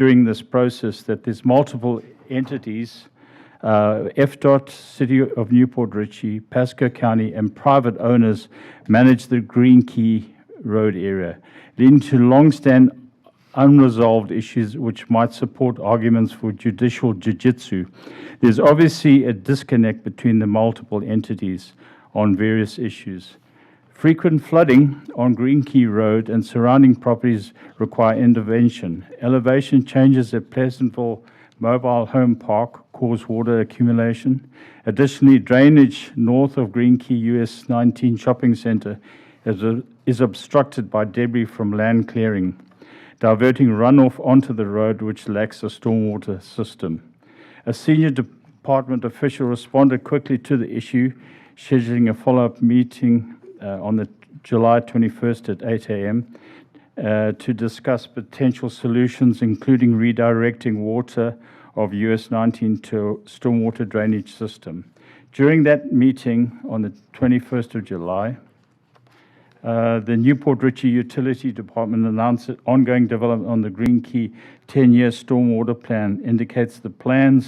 during this process that there's multiple entities, FDOT, City of Newport Richey, Pasco County, and private owners manage the Green Key Road area, leading to long-standing unresolved issues which might support arguments for judicial jiu-jitsu. There's obviously a disconnect between the multiple entities on various issues. Frequent flooding on Green Key Road and surrounding properties require intervention. Elevation changes at Pleasantville Mobile Home Park cause water accumulation. Additionally, drainage north of Green Key US 19 Shopping Center is obstructed by debris from land clearing, diverting runoff onto the road, which lacks a stormwater system. A senior department official responded quickly to the issue, scheduling a follow-up meeting on the July 21st at 8 a.m. To discuss potential solutions, including redirecting water of US 19 to stormwater drainage system. During that meeting on the 21st of July, the Newport Richey Utility Department announced that ongoing development on the Green Key 10-year stormwater plan indicates the plan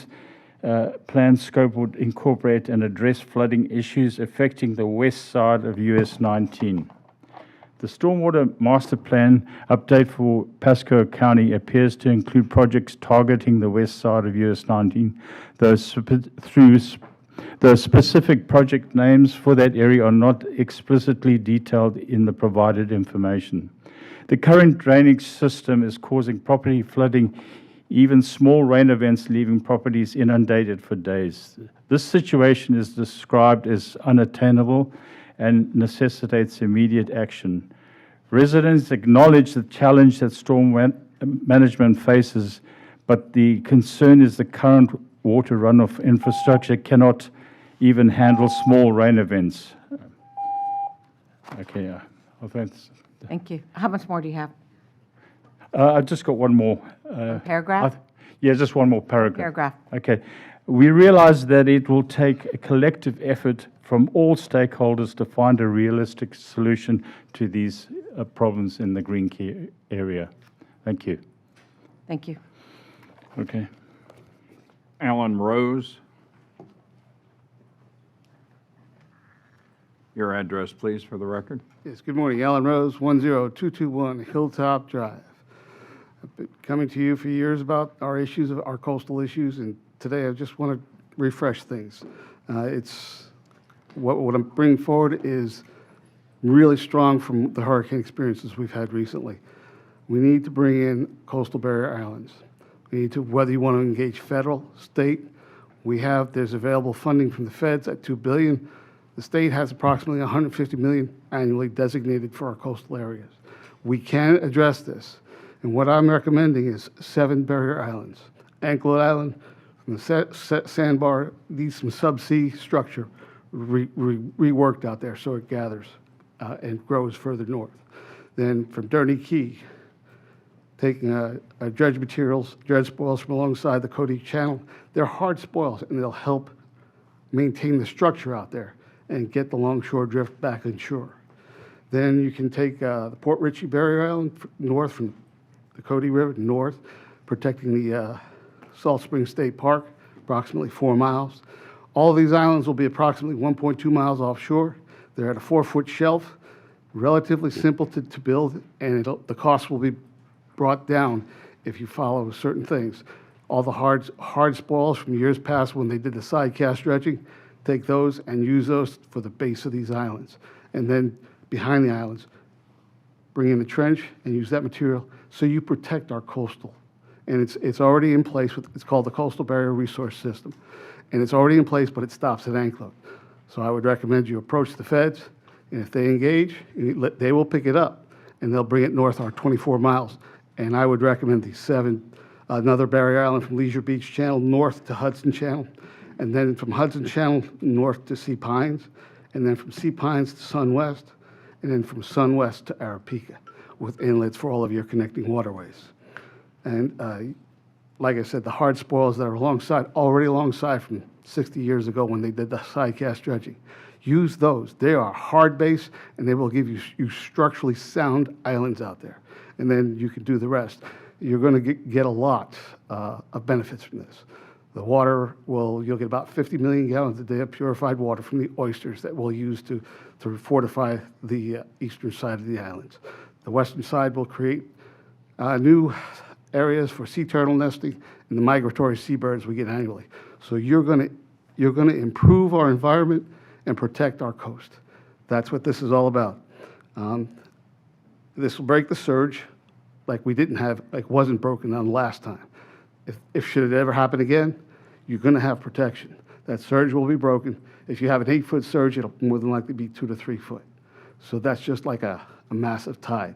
scope would incorporate and address flooding issues affecting the west side of US 19. The Stormwater Master Plan update for Pasco County appears to include projects targeting the west side of US 19, though specific project names for that area are not explicitly detailed in the provided information. The current drainage system is causing property flooding, even small rain events leaving properties inundated for days. This situation is described as unattainable and necessitates immediate action. Residents acknowledge the challenge that storm management faces, but the concern is the current water runoff infrastructure cannot even handle small rain events. Okay, thanks. Thank you. How much more do you have? I've just got one more. Paragraph? Yeah, just one more paragraph. Paragraph. Okay. We realize that it will take a collective effort from all stakeholders to find a realistic solution to these problems in the Green Key area. Thank you. Thank you. Okay. Alan Rose. Your address, please, for the record. Yes, good morning. Alan Rose, 10221 Hilltop Drive. I've been coming to you for years about our issues, our coastal issues, and today I just want to refresh things. It's what I'm bringing forward is really strong from the hurricane experiences we've had recently. We need to bring in coastal barrier islands. We need to, whether you want to engage federal, state, there's available funding from the feds at $2 billion. The state has approximately $150 million annually designated for our coastal areas. We can address this. And what I'm recommending is 7 barrier islands. Anklet Island, from the sandbar, needs some subsea structure reworked out there so it gathers and grows further north. Then from Dirty Key, taking dredge spoils from alongside the Cody Channel. They're hard spoils, and they'll help maintain the structure out there and get the longshore drift back inshore. Then you can take the Port Richey Barrier Island north from the Cody River north, protecting the Salt Spring State Park, approximately 4 miles. All these islands will be approximately 1.2 miles offshore. They're at a 4-foot shelf, relatively simple to build, and the cost will be brought down if you follow certain things. All the hard spoils from years past when they did the side cast dredging, take those and use those for the base of these islands. And then behind the islands, bring in the trench and use that material so you protect our coastal. And it's already in place. It's called the Coastal Barrier Resource System. And it's already in place, but it stops at Anklet. So I would recommend you approach the feds, and if they engage, they will pick it up, and they'll bring it north our 24 miles. And I would recommend these 7, another barrier island from Leisure Beach Channel north to Hudson Channel, and then from Hudson Channel north to Sea Pines, and then from Sea Pines to Sun West, and then from Sun West to Arapaca, with inlets for all of your connecting waterways. And like I said, the hard spoils that are already alongside from 60 years ago when they did the side cast dredging. Use those. They are hard base, and they will give you structurally sound islands out there. And then you can do the rest. you're going to get a lot of benefits from this. The water you'll get about 50 million gallons a day of purified water from the oysters that we'll use to fortify the eastern side of the islands. The western side will create new areas for sea turtle nesting and the migratory seabirds we get annually. So you're going to improve our environment and protect our coast. That's what this is all about. This will break the surge like wasn't broken down last time. If should it ever happen again, you're going to have protection. That surge will be broken. If you have an 8-foot surge, it'll more than likely be 2 to 3 foot. So that's just like a massive tide.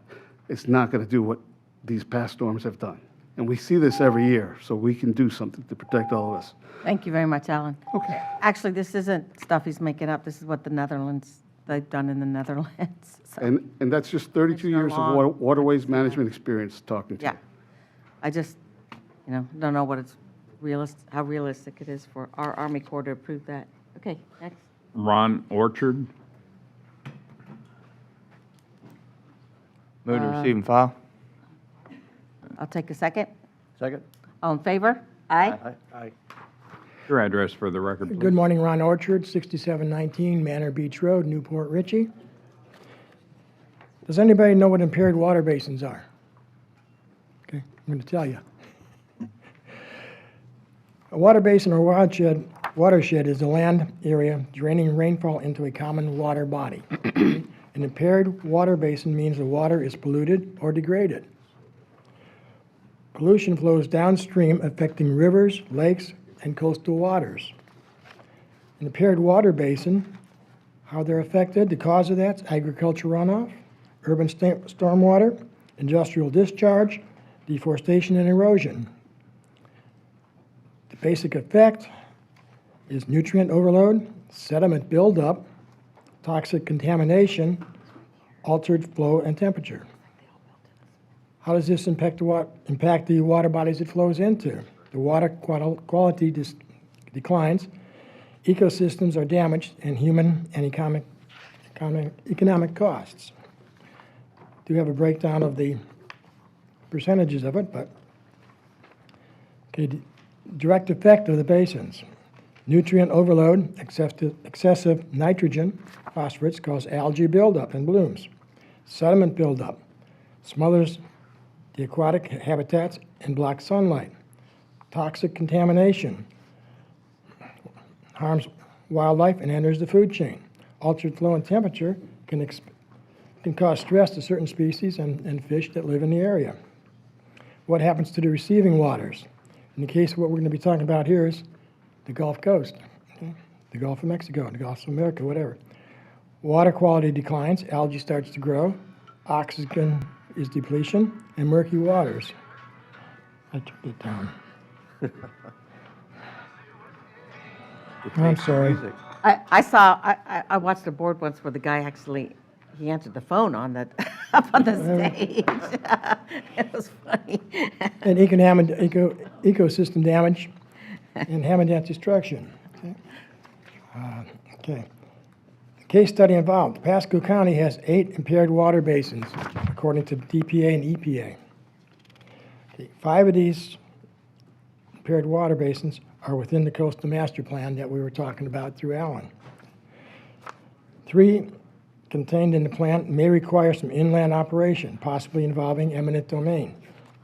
It's not going to do what these past storms have done. And we see this every year, so we can do something to protect all of us. Thank you very much, Alan. Okay. Actually, this isn't stuff he's making up. This is what they've done in the Netherlands. So, And that's just 32 years of long. waterways management experience talking to yeah. you. I just, don't know how realistic it is for our Army Corps to approve that. Okay, next. Ron Orchard. Move to receive and file. I'll take a second. Second. All in favor? Aye. Aye. Your address for the record, please. Good morning, Ron Orchard, 6719 Manor Beach Road, Newport Richey. Does anybody know what impaired water basins are? Okay, I'm going to tell you. A water basin or watershed is a land area draining rainfall into a common water body. An impaired water basin means the water is polluted or degraded. Pollution flows downstream, affecting rivers, lakes, and coastal waters. An impaired water basin, how they're affected, the cause of that's agricultural runoff, urban stormwater, industrial discharge, deforestation, and erosion. The basic effect is nutrient overload, sediment buildup, toxic contamination, altered flow and temperature. How does this impact the water bodies it flows into? The water quality declines, ecosystems are damaged, and human and economic costs. Do have a breakdown of the percentages of it, but okay, direct effect of the basins. Nutrient overload, excessive nitrogen, phosphorus cause algae buildup and blooms. Sediment buildup smothers the aquatic habitats and blocks sunlight. Toxic contamination harms wildlife and enters the food chain. Altered flow and temperature can cause stress to certain species and fish that live in the area. What happens to the receiving waters? In the case of what we're going to be talking about here is the Gulf Coast, okay? The Gulf of Mexico, the Gulf of America, whatever. Water quality declines, algae starts to grow, oxygen is depletion, and murky waters. I took it down. I'm sorry. I watched a board once where the guy he answered the phone on that up on the stage. It was funny. And ecosystem damage and habitat destruction. Okay. Okay. The case study involved. Pasco County has 8 impaired water basins, according to DPA and EPA. Okay. 5 of these impaired water basins are within the coastal master plan that we were talking about through Alan. 3 contained in the plan may require some inland operation, possibly involving eminent domain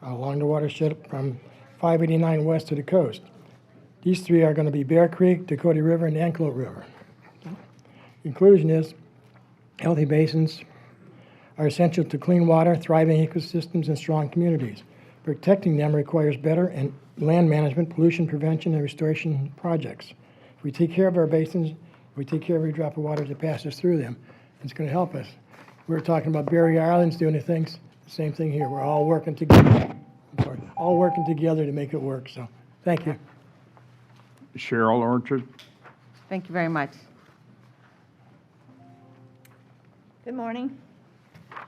along the watershed from 589 west to the coast. These 3 are going to be Bear Creek, Dakota River, and Anclote River. Conclusion is healthy basins are essential to clean water, thriving ecosystems, and strong communities. Protecting them requires better and land management, pollution prevention, and restoration projects. If we take care of our basins, if we take care of every drop of water that passes through them, it's going to help us. We were talking about barrier islands doing the things, same thing here. We're all working together. All working together to make it work. So, thank you. Cheryl Orchard. Thank you very much. Good morning.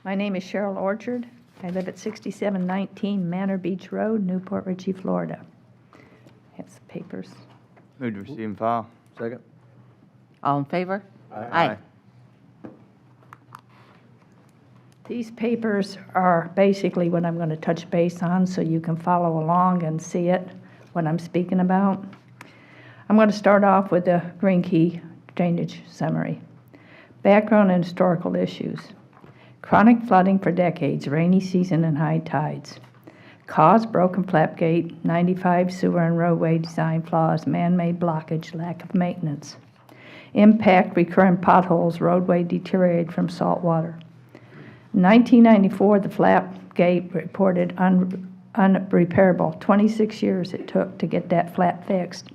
My name is Cheryl Orchard. I live at 6719 Manor Beach Road, Newport Richey, Florida. Here's the papers. Move to receive and file. Second. All in favor? Aye. These papers are basically what I'm going to touch base on so you can follow along and see it, what I'm speaking about. I'm going to start off with the Green Key drainage summary. Background and historical issues. Chronic flooding for decades, rainy season and high tides. Cause broken flap gate, 95 sewer and roadway design flaws, man-made blockage, lack of maintenance. Impact recurrent potholes, roadway deteriorated from salt water. In 1994, the flap gate reported unrepairable. 26 years it took to get that flap fixed.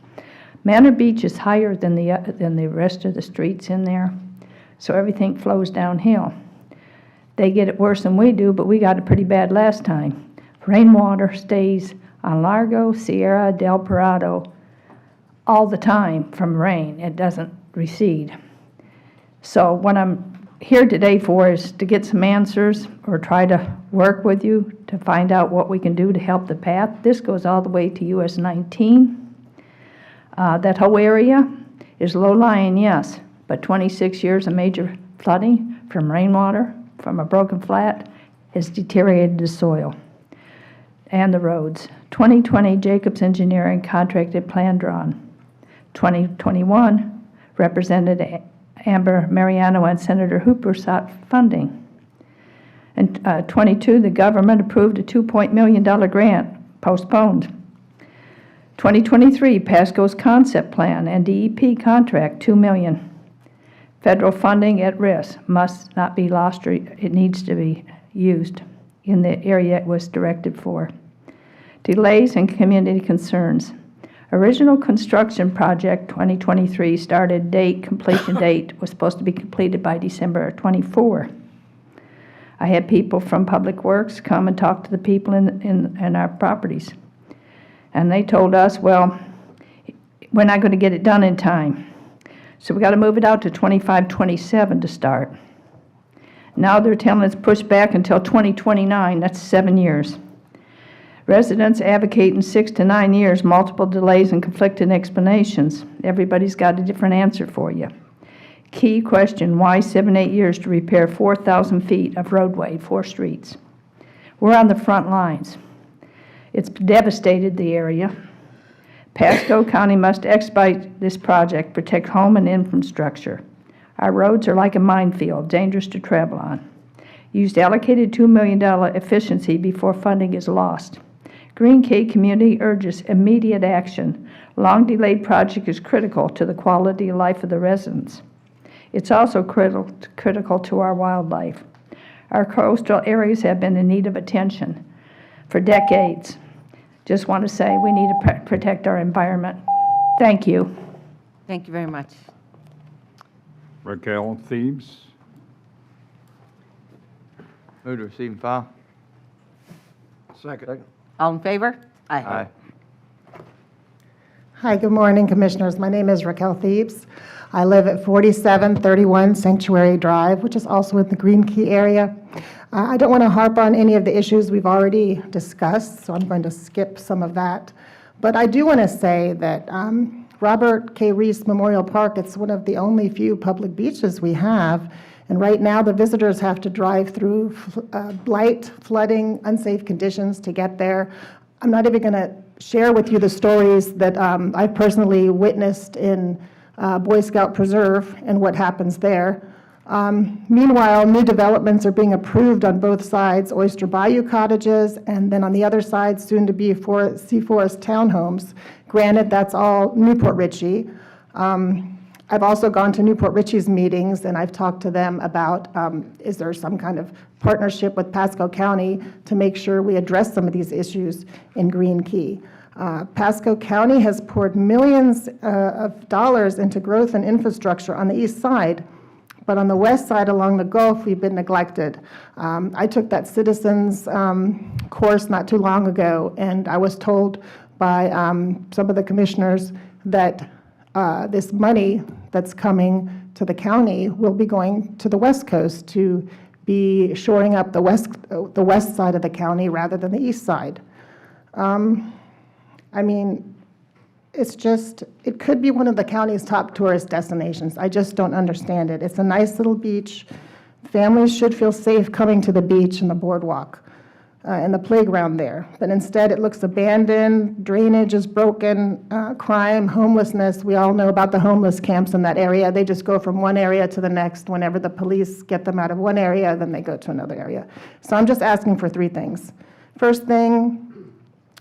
Manor Beach is higher than the rest of the streets in there, so everything flows downhill. They get it worse than we do, but we got it pretty bad last time. Rainwater stays on Largo, Sierra, Del Parado all the time from rain. It doesn't recede. So what I'm here today for is to get some answers or try to work with you to find out what we can do to help the path. This goes all the way to US 19. That whole area is low-lying, yes, but 26 years of major flooding from rainwater, from a broken flat, has deteriorated the soil and the roads. 2020, Jacobs Engineering contracted plan drawn. 2021, Representative Amber Mariano and Senator Hooper sought funding. In 22, the government approved a $2 million grant, postponed. 2023, Pasco's concept plan and DEP contract, $2 million. Federal funding at risk, must not be lost, or it needs to be used in the area it was directed for. Delays and community concerns. Original construction project 2023 started date, completion date was supposed to be completed by December 24. I had people from Public Works come and talk to the people in our properties. And they told us, well, we're not going to get it done in time. So we got to move it out to 25-27 to start. Now they're telling us push back until 2029, that's 7 years. Residents advocating 6 to 9 years, multiple delays and conflicting explanations. Everybody's got a different answer for you. Key question, why 7-8 years to repair 4,000 feet of roadway, 4 streets? We're on the front lines. It's devastated the area. Pasco County must expedite this project, protect home and infrastructure. Our roads are like a minefield, dangerous to travel on. Used allocated $2 million efficiency before funding is lost. Green Key community urges immediate action. Long delayed project is critical to the quality of life of the residents. It's also critical to our wildlife. Our coastal areas have been in need of attention for decades. Just want to say we need to protect our environment. Thank you. Thank you very much. Raquel Thebes. Move to receive and file. Second. All in favor? Aye. Hi, good morning, Commissioners. My name is Raquel Thebes. I live at 4731 Sanctuary Drive, which is also in the Green Key area. I don't want to harp on any of the issues we've already discussed, so I'm going to skip some of that. But I do want to say that Robert K. Reese Memorial Park, it's one of the only few public beaches we have. And right now, the visitors have to drive through blight, flooding, unsafe conditions to get there. I'm not even going to share with you the stories that I've personally witnessed in Boy Scout Preserve and what happens there. Meanwhile, new developments are being approved on both sides, Oyster Bayou cottages, and then on the other side, soon to be Sea Forest townhomes. Granted, that's all Newport Richey. I've also gone to Newport Richey's meetings, and I've talked to them about is there some kind of partnership with Pasco County to make sure we address some of these issues in Green Key. Pasco County has poured millions of dollars into growth and infrastructure on the east side, but on the west side along the Gulf, we've been neglected. I took that citizens course not too long ago, and I was told by some of the commissioners that this money that's coming to the county will be going to the west coast to be shoring up the west side of the county rather than the east side. I mean, it could be one of the county's top tourist destinations. I just don't understand it. It's a nice little beach. Families should feel safe coming to the beach and the boardwalk and the playground there. But instead, it looks abandoned, drainage is broken, crime, homelessness. We all know about the homeless camps in that area. They just go from one area to the next. Whenever the police get them out of one area, then they go to another area. So I'm just asking for three things. First thing,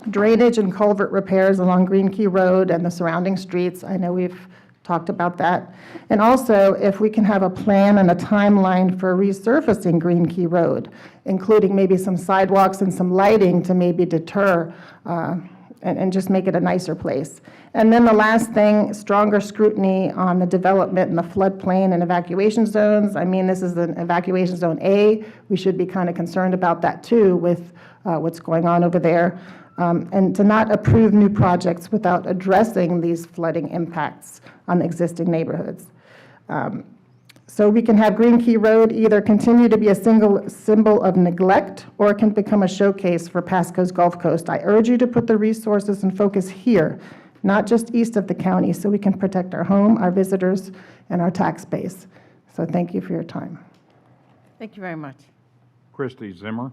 drainage and culvert repairs along Green Key Road and the surrounding streets. I know we've talked about that. And also, if we can have a plan and a timeline for resurfacing Green Key Road, including maybe some sidewalks and some lighting to maybe deter and just make it a nicer place. And then the last thing, stronger scrutiny on the development in the floodplain and evacuation zones. I mean, this is an evacuation zone A. We should be kind of concerned about that too with what's going on over there. And to not approve new projects without addressing these flooding impacts on the existing neighborhoods. So we can have Green Key Road either continue to be a single symbol of neglect or it can become a showcase for Pasco's Gulf Coast. I urge you to put the resources and focus here, not just east of the county, so we can protect our home, our visitors, and our tax base. So thank you for your time. Thank you very much. Christy Zimmer.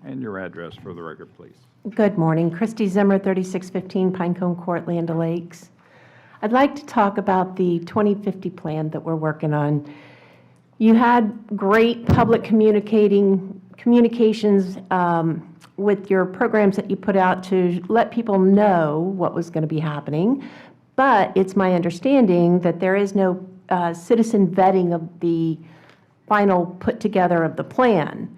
And your address for the record, please. Good morning. Christy Zimmer, 3615 Pinecone Court, Land O'Lakes. I'd like to talk about the 2050 plan that we're working on. You had great public communications with your programs that you put out to let people know what was going to be happening, but it's my understanding that there is no citizen vetting of the final put together of the plan.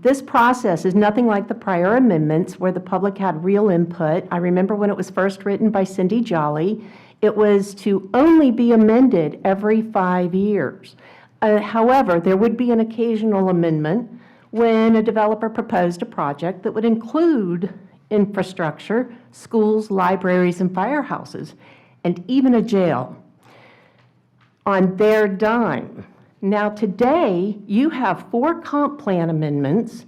This process is nothing like the prior amendments where the public had real input. I remember when it was first written by Cindy Jolly, it was to only be amended every 5 years. However, there would be an occasional amendment when a developer proposed a project that would include infrastructure, schools, libraries, and firehouses, and even a jail on their dime. Now, today, you have 4 comp plan amendments,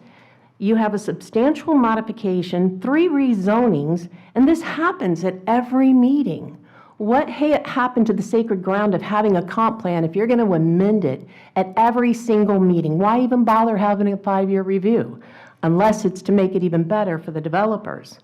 you have a substantial modification, 3 rezonings, and this happens at every meeting. What happened to the sacred ground of having a comp plan if you're going to amend it at every single meeting? Why even bother having a 5-year review, unless it's to make it even better for the developers?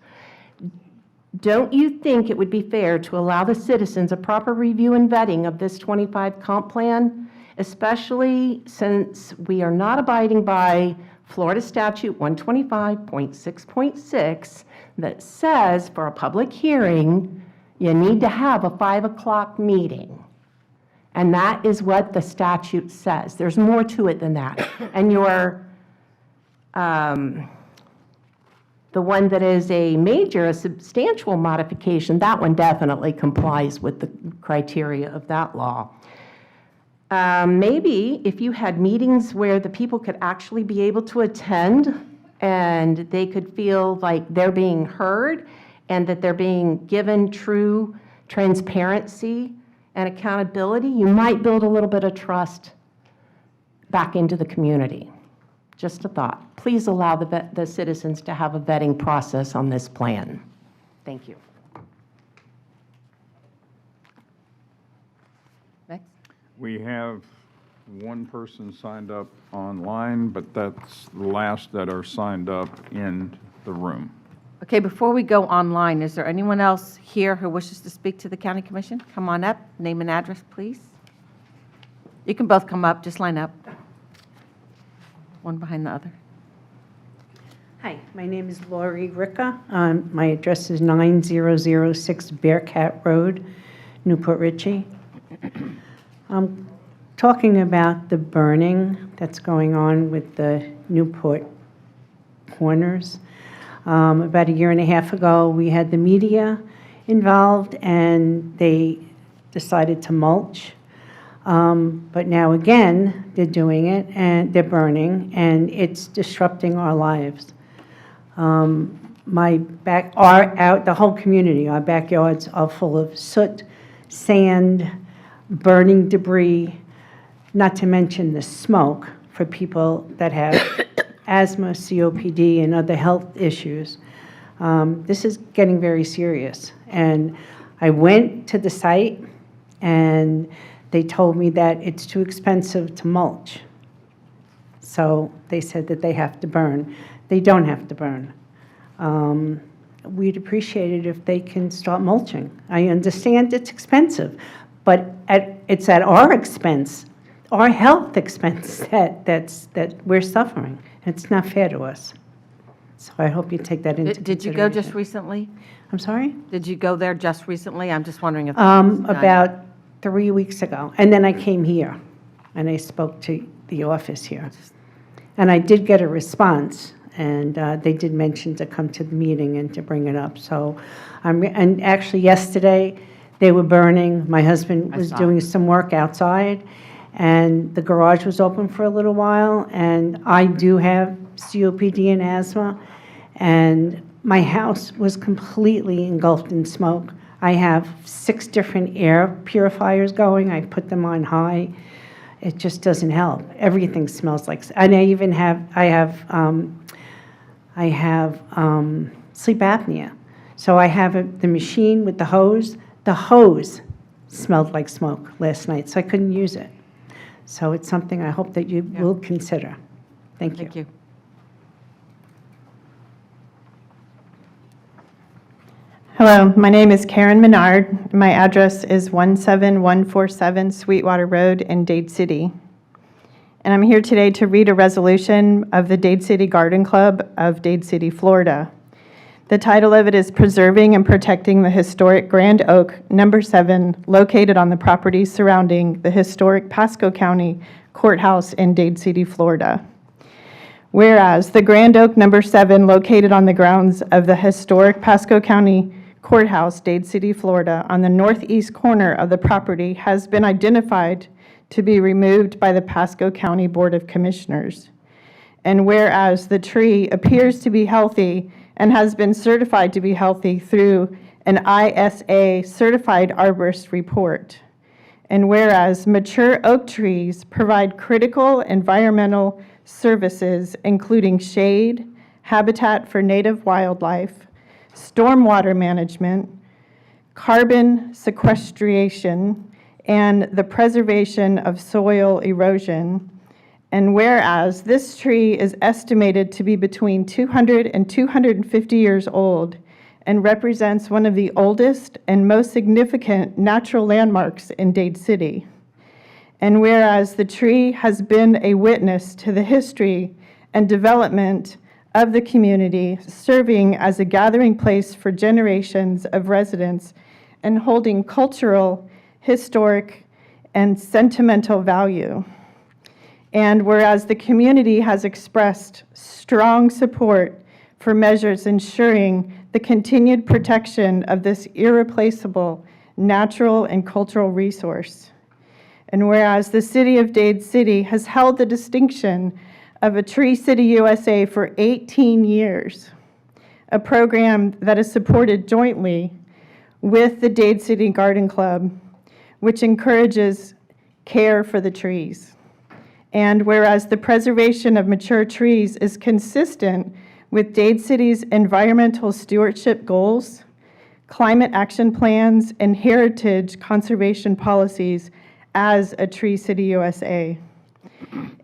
Don't you think it would be fair to allow the citizens a proper review and vetting of this 25 comp plan? Especially since we are not abiding by Florida Statute 125.6.6 that says for a public hearing, you need to have a 5 o'clock meeting. And that is what the statute says. There's more to it than that. And the one that is a substantial modification, that one definitely complies with the criteria of that law. Maybe if you had meetings where the people could actually be able to attend and they could feel like they're being heard and that they're being given true transparency and accountability, you might build a little bit of trust back into the community. Just a thought. Please allow the citizens to have a vetting process on this plan. Thank you. Next. We have one person signed up online, but that's the last that are signed up in the room. Okay, before we go online, is there anyone else here who wishes to speak to the County Commission? Come on up, name and address, please. You can both come up, just line up. One behind the other. Hi, my name is Lori Ricca. My address is 9006 Bearcat Road, Newport Richey. I'm talking about the burning that's going on with the Newport Corners. About a year and a half ago, we had the media involved, and they decided to mulch. But now again, they're doing it, and they're burning, and it's disrupting our lives. The whole community, our backyards are full of soot, sand, burning debris, not to mention the smoke for people that have asthma, COPD, and other health issues. This is getting very serious. And I went to the site, and they told me that it's too expensive to mulch. So they said that they have to burn. They don't have to burn. We'd appreciate it if they can start mulching. I understand it's expensive, but it's at our expense, our health expense, that we're suffering. It's not fair to us. So I hope you take that into consideration. Did you go just recently? I'm sorry? Did you go there just recently? I'm just wondering if. this is done. About 3 weeks ago. And then I came here, and I spoke to the office here. And I did get a response, and they did mention to come to the meeting and to bring it up. So, and actually yesterday, they were burning. My husband was doing some work outside, and the garage was open for a little while, and I do have COPD and asthma, and my house was completely engulfed in smoke. I have 6 different air purifiers going. I put them on high. It just doesn't help. Everything smells like, and I even have, I have sleep apnea. So I have the machine with the hose. The hose smelled like smoke last night, so I couldn't use it. So it's something I hope that you will consider. Thank you. Thank you. Hello, my name is Karen Menard. My address is 17147 Sweetwater Road in Dade City. And I'm here today to read a resolution of the Dade City Garden Club of Dade City, Florida. The title of it is Preserving and Protecting the Historic Grand Oak Number 7, located on the property surrounding the historic Pasco County Courthouse in Dade City, Florida. Whereas the Grand Oak Number 7, located on the grounds of the historic Pasco County Courthouse, Dade City, Florida, on the northeast corner of the property, has been identified to be removed by the Pasco County Board of Commissioners. And whereas the tree appears to be healthy and has been certified to be healthy through an ISA certified arborist report. And whereas mature oak trees provide critical environmental services, including shade, habitat for native wildlife, stormwater management, carbon sequestration, and the preservation of soil erosion. And whereas this tree is estimated to be between 200 and 250 years old and represents one of the oldest and most significant natural landmarks in Dade City. And whereas the tree has been a witness to the history and development of the community, serving as a gathering place for generations of residents and holding cultural, historic, and sentimental value. And whereas the community has expressed strong support for measures ensuring the continued protection of this irreplaceable natural and cultural resource. And whereas the city of Dade City has held the distinction of a Tree City USA for 18 years, a program that is supported jointly with the Dade City Garden Club, which encourages care for the trees. And whereas the preservation of mature trees is consistent with Dade City's environmental stewardship goals, climate action plans, and heritage conservation policies as a Tree City USA.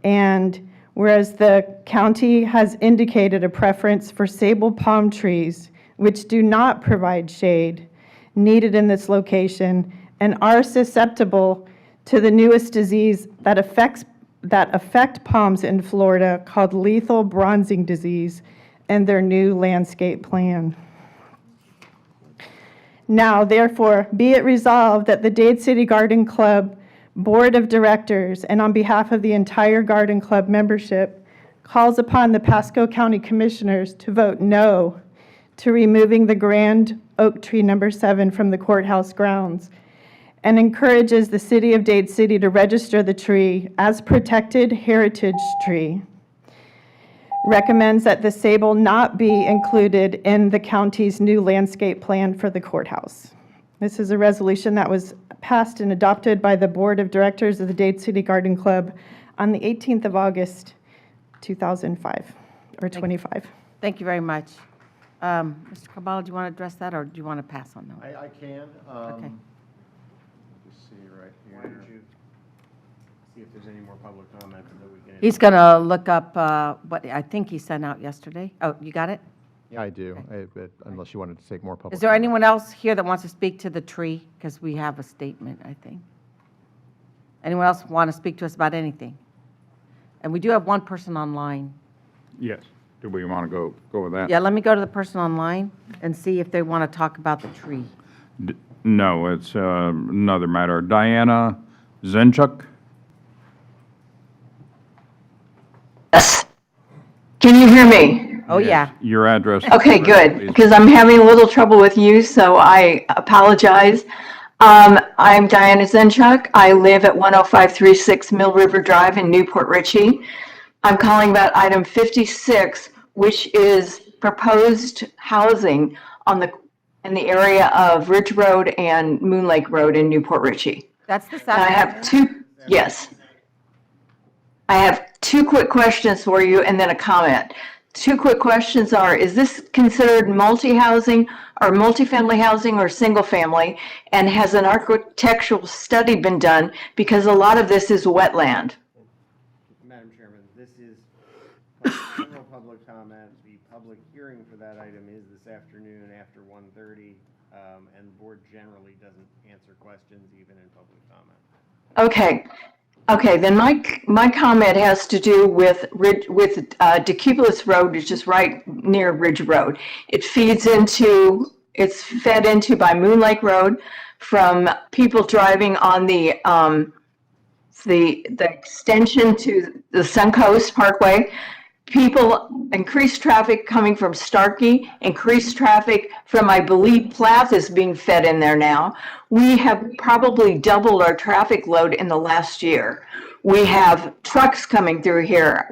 And whereas the county has indicated a preference for sable palm trees, which do not provide shade needed in this location and are susceptible to the newest disease that affect palms in Florida, called lethal bronzing disease, and their new landscape plan. Now, therefore, be it resolved that the Dade City Garden Club Board of Directors, and on behalf of the entire Garden Club membership, calls upon the Pasco County Commissioners to vote no to removing the Grand Oak Tree Number 7 from the courthouse grounds, and encourages the City of Dade City to register the tree as protected heritage tree. Recommends that the sable not be included in the county's new landscape plan for the courthouse. This is a resolution that was passed and adopted by the Board of Directors of the Dade City Garden Club on the 18th of August, 2005. or 25. Thank you very much. Mr. Cabral, do you want to address that, or do you want to pass on that? I can. Okay. Just see right here. Why don't you see if there's any more public comment that we can. He's going to look up what I think he sent out yesterday. Oh, you got it? Yeah, I do, unless you wanted to take more public. Is there comment. anyone else here that wants to speak to the tree? Because we have a statement, I think. Anyone else want to speak to us about anything? And we do have one person online. Yes. Do we want to go with that? Yeah, let me go to the person online and see if they want to talk about the tree. No, it's another matter. Diana Zenchuk? Yes. Can you hear me? Oh, yeah. Your address. Okay, good, because I'm having a little trouble with you, so I apologize. I'm Diana Zenchuk. I live at 10536 Mill River Drive in Newport Richey. I'm calling about item 56, which is proposed housing in the area of Ridge Road and Moon Lake Road in Newport Richey. That's the And I have I have two quick questions for you and then a comment. Two quick questions are, is this considered multi-housing or multifamily housing or single family? And has an architectural study been done? Because a lot of this is wetland. Madam Chairman, this is general public comment. The public hearing for that item is this afternoon after 1:30, and the board generally doesn't answer questions even in public comment. Okay, then my comment has to do with Decupolis Road, which is right near Ridge Road. It's fed into by Moon Lake Road from people driving on the extension to the Suncoast Parkway. Increased traffic coming from Starkey, increased traffic from, I believe, Plath is being fed in there now. We have probably doubled our traffic load in the last year. We have trucks coming through here.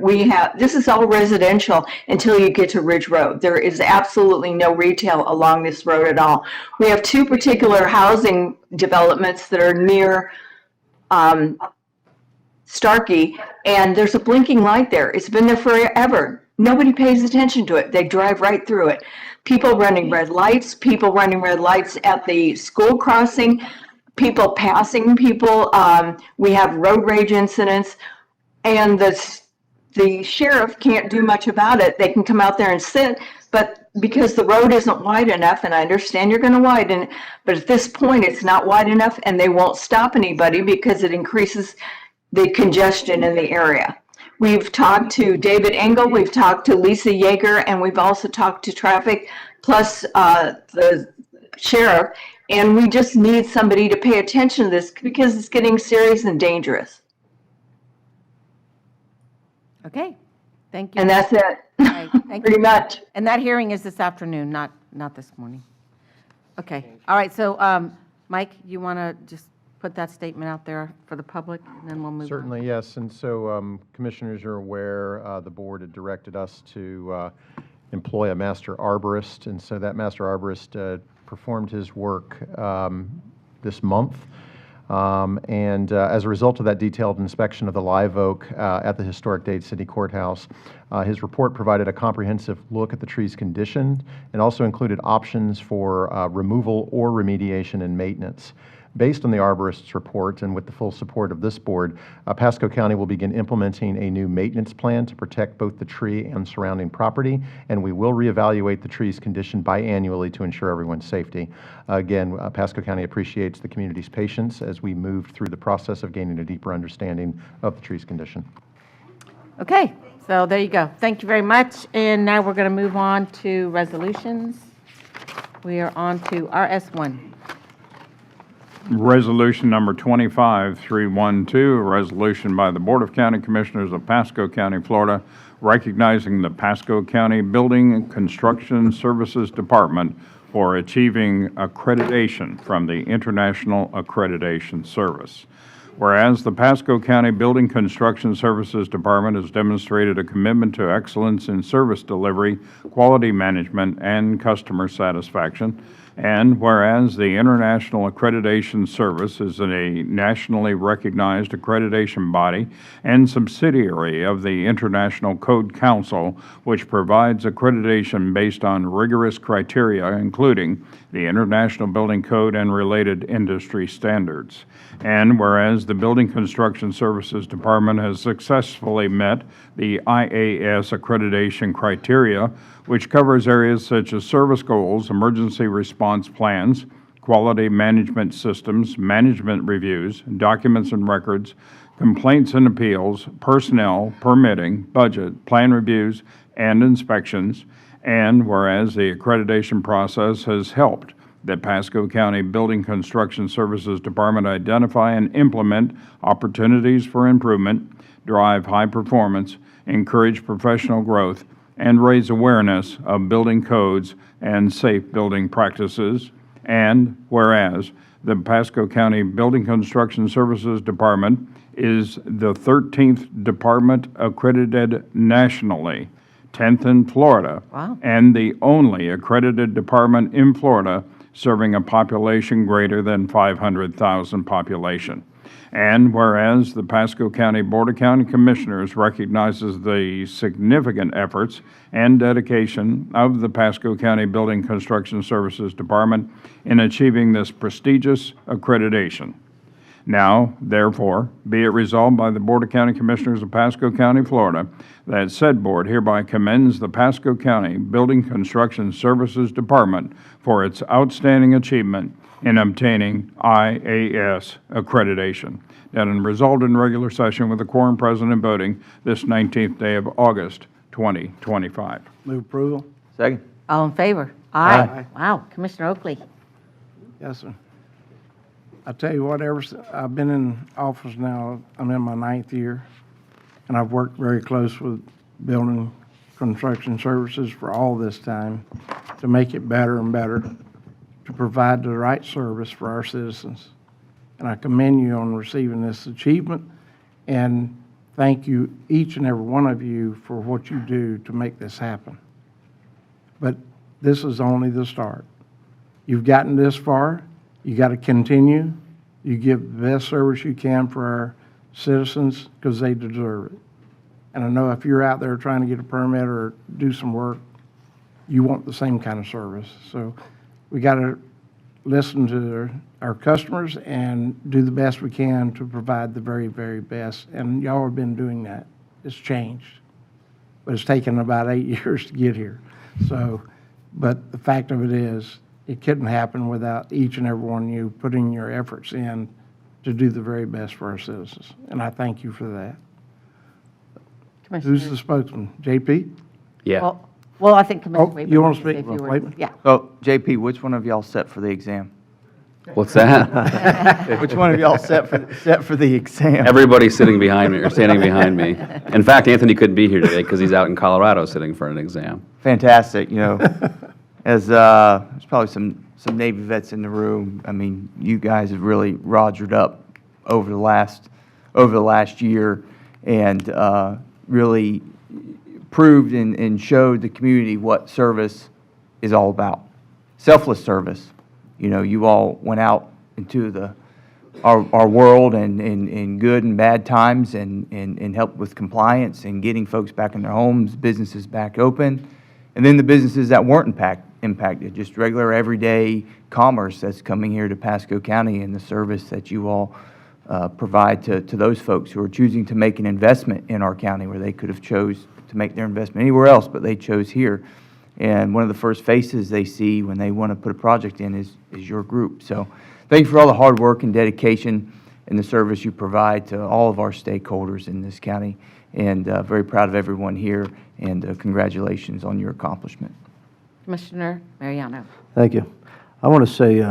This is all residential until you get to Ridge Road. There is absolutely no retail along this road at all. We have two particular housing developments that are near Starkey, and there's a blinking light there. It's been there forever. Nobody pays attention to it. They drive right through it. People running red lights at the school crossing, people passing people. We have road rage incidents, and the sheriff can't do much about it. They can come out there and sit, but because the road isn't wide enough, and I understand you're going to widen it, but at this point it's not wide enough, and they won't stop anybody because it increases the congestion in the area. We've talked to David Engel, we've talked to Lisa Yeager, and we've also talked to traffic, plus the sheriff, and we just need somebody to pay attention to this because it's getting serious and dangerous. Okay, thank you. And that's it, Right, thank pretty you. much. And that hearing is this afternoon, not this morning. Okay, all right, so Mike, you want to just put that statement out there for the public, and then we'll move on? Certainly, yes. And so, commissioners are aware, the board had directed us to employ a master arborist, and so that master arborist performed his work this month. And as a result of that detailed inspection of the live oak at the historic Dade City Courthouse, his report provided a comprehensive look at the tree's condition and also included options for removal or remediation and maintenance. Based on the arborist's report and with the full support of this board, Pasco County will begin implementing a new maintenance plan to protect both the tree and surrounding property, and we will reevaluate the tree's condition biannually to ensure everyone's safety. Again, Pasco County appreciates the community's patience as we move through the process of gaining a deeper understanding of the tree's condition. Okay, so there you go. Thank you very much. And now we're going to move on to resolutions. We are on to RS1. Resolution number 25312, a resolution by the Board of County Commissioners of Pasco County, Florida, recognizing the Pasco County Building and Construction Services Department for achieving accreditation from the International Accreditation Service. Whereas the Pasco County Building Construction Services Department has demonstrated a commitment to excellence in service delivery, quality management, and customer satisfaction, And whereas the International Accreditation Service is a nationally recognized accreditation body and subsidiary of the International Code Council, which provides accreditation based on rigorous criteria, including the International Building Code and related industry standards. And whereas the Building Construction Services Department has successfully met the IAS accreditation criteria, which covers areas such as service goals, emergency response plans, quality management systems, management reviews, documents and records, complaints and appeals, personnel, permitting, budget, plan reviews, and inspections. And whereas the accreditation process has helped the Pasco County Building Construction Services Department identify and implement opportunities for improvement, drive high performance, encourage professional growth, and raise awareness of building codes and safe building practices. And whereas the Pasco County Building Construction Services Department is the 13th department accredited nationally, 10th in Florida, Wow. and the only accredited department in Florida serving a population greater than 500,000 population. And whereas the Pasco County Board of County Commissioners recognizes the significant efforts and dedication of the Pasco County Building Construction Services Department in achieving this prestigious accreditation. Now, therefore, be it resolved by the Board of County Commissioners of Pasco County, Florida, that said board hereby commends the Pasco County Building Construction Services Department for its outstanding achievement in obtaining IAS accreditation. That and resolved in regular session with the quorum present and voting this 19th day of August, 2025. Move approval. Second. All in favor? Aye. Wow, Commissioner Oakley. Yes, sir. I tell you what, I've been in office now, I'm in my 9th year, and I've worked very close with building construction services for all this time to make it better and better, to provide the right service for our citizens. And I commend you on receiving this achievement, and thank you, each and every one of you, for what you do to make this happen. But this is only the start. You've gotten this far. You got to continue. You give the best service you can for our citizens because they deserve it. And I know if you're out there trying to get a permit or do some work, you want the same kind of service. So we got to listen to our customers and do the best we can to provide the very, very best. And y'all have been doing that. It's changed. But it's taken about 8 years to get here. So, but the fact of it is, it couldn't happen without each and every one of you putting your efforts in to do the very best for our citizens. And I thank you for that. Who's the spokesman? JP? Yeah. Well, I think Commissioner Oh, Waitman. you wanna wanted to speak? say a few Well, words. Waitman? Yeah. Oh, JP, which one of y'all set for the exam? What's that? Which one of y'all set for the exam? Everybody's sitting behind me or standing behind me. In fact, Anthony couldn't be here today because he's out in Colorado sitting for an exam. Fantastic, you know. As there's probably some Navy vets in the room. I mean, you guys have really rogered up over the last year and really proved and showed the community what service is all about. Selfless service. You know, you all went out into our world and in good and bad times and helped with compliance and getting folks back in their homes, businesses back open, and then the businesses that weren't impacted, just regular everyday commerce that's coming here to Pasco County and the service that you all provide to those folks who are choosing to make an investment in our county where they could have chose to make their investment anywhere else, but they chose here. And one of the first faces they see when they want to put a project in is your group. So thank you for all the hard work and dedication and the service you provide to all of our stakeholders in this county. And very proud of everyone here, and congratulations on your accomplishment. Commissioner Mariano. Thank you. I want to say,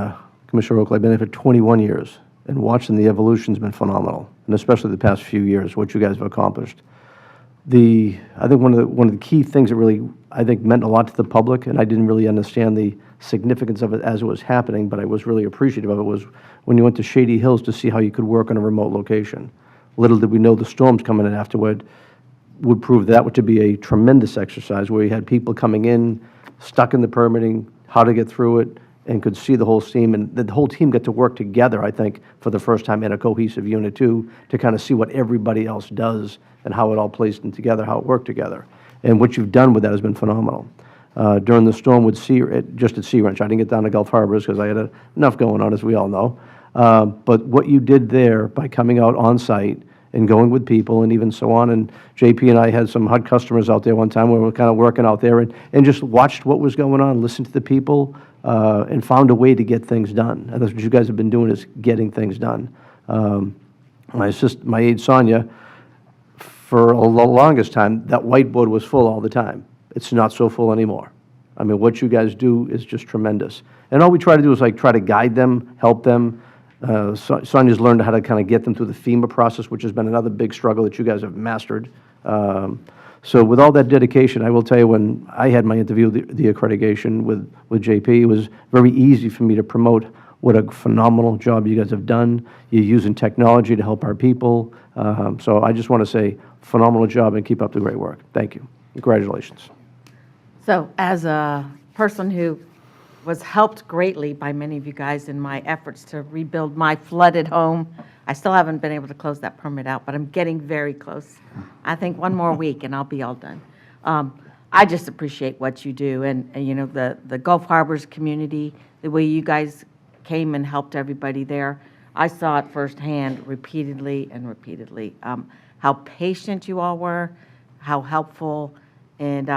Commissioner Oakley, I've been here for 21 years, and watching the evolution has been phenomenal, and especially the past few years, what you guys have accomplished. I think one of the key things that really, I think, meant a lot to the public, and I didn't really understand the significance of it as it was happening, but I was really appreciative of it, was when you went to Shady Hills to see how you could work on a remote location. Little did we know the storms coming in afterward would prove that to be a tremendous exercise where you had people coming in, stuck in the permitting, how to get through it, and could see the whole team, and the whole team got to work together, I think, for the first time in a cohesive unit too, to kind of see what everybody else does and how it all plays in together, how it worked together. And what you've done with that has been phenomenal. During the storm with just at Sea Ranch, I didn't get down to Gulf Harbors because I had enough going on, as we all know. But what you did there by coming out on site and going with people and even so on, and JP and I had some HUD customers out there one time where we were kind of working out there and just watched what was going on, listened to the people, and found a way to get things done. And that's what you guys have been doing, is getting things done. My aide Sonia, for the longest time, that whiteboard was full all the time. It's not so full anymore. I mean, what you guys do is just tremendous. And all we try to do is try to guide them, help them. Sonia's learned how to kind of get them through the FEMA process, which has been another big struggle that you guys have mastered. So with all that dedication, I will tell you, when I had my interview, the accreditation with JP, it was very easy for me to promote what a phenomenal job you guys have done. You're using technology to help our people. So I just want to say, phenomenal job, and keep up the great work. Thank you. Congratulations. So as a person who was helped greatly by many of you guys in my efforts to rebuild my flooded home, I still haven't been able to close that permit out, but I'm getting very close. I think one more week and I'll be all done. I just appreciate what you do, and you know, the Gulf Harbors community, the way you guys came and helped everybody there. I saw it firsthand repeatedly and repeatedly, how patient you all were, how helpful, and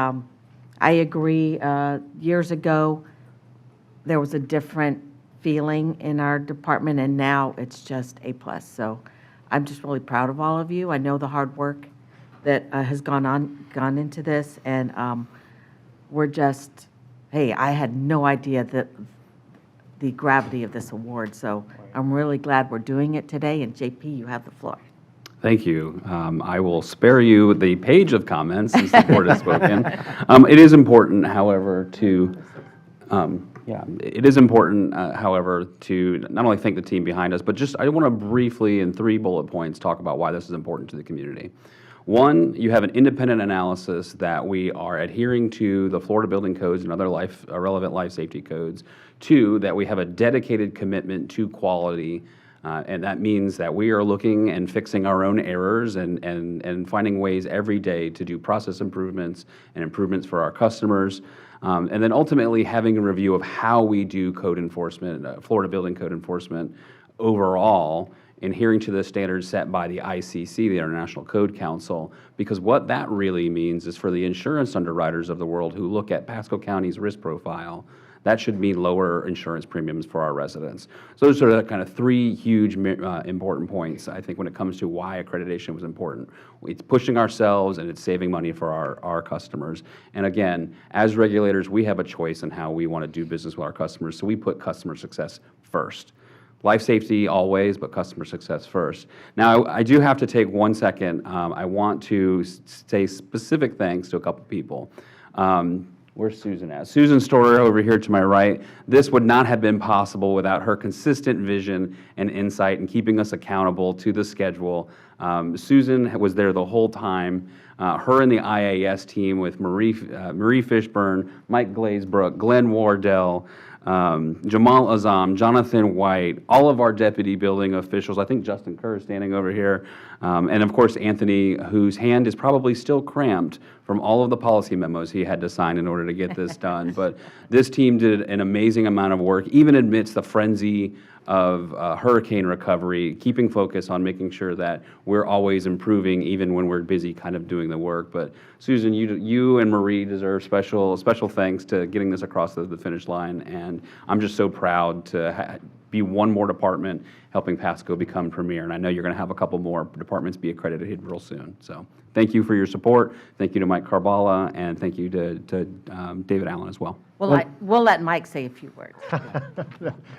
I agree, years ago, there was a different feeling in our department, and now it's just A+. So I'm just really proud of all of you. I know the hard work that has gone into this, and we're just, hey, I had no idea that the gravity of this award, so I'm really glad we're doing it today, and JP, you have the floor. Thank you. I will spare you the page of comments since the board has spoken. It is important, however, to not only thank the team behind us, but just I want to briefly, in 3 bullet points, talk about why this is important to the community. One, you have an independent analysis that we are adhering to the Florida building codes and other relevant life safety codes. 2, that we have a dedicated commitment to quality. And that means that we are looking and fixing our own errors and finding ways every day to do process improvements and improvements for our customers. And then ultimately having a review of how we do code enforcement, Florida building code enforcement overall, adhering to the standards set by the ICC, the International Code Council, because what that really means is for the insurance underwriters of the world who look at Pasco County's risk profile, that should mean lower insurance premiums for our residents. So those are the kind of 3 huge important points, I think, when it comes to why accreditation was important. It's pushing ourselves and it's saving money for our customers. And again, as regulators, we have a choice in how we want to do business with our customers, so we put customer success first. Life safety always, but customer success first. Now, I do have to take 1 second. I want to say specific thanks to a couple people. Where's Susan at? Susan Storer over here to my right. This would not have been possible without her consistent vision and insight and keeping us accountable to the schedule. Susan was there the whole time. Her and the IAS team with Marie Fishburne, Mike Glazebrook, Glenn Wardell, Jamal Azam, Jonathan White, all of our deputy building officials. I think Justin Kerr is standing over here. And of course, Anthony, whose hand is probably still cramped from all of the policy memos he had to sign in order to get this done. But this team did an amazing amount of work, even amidst the frenzy of hurricane recovery, keeping focus on making sure that we're always improving, even when we're busy kind of doing the work. But Susan, you and Marie deserve special thanks to getting this across the finish line, and I'm just so proud to be one more department helping Pasco become premier, and I know you're going to have a couple more departments be accredited real soon. So thank you for your support. Thank you to Mike Carbala, and thank you to David Allen as well. We'll let Mike say a few words.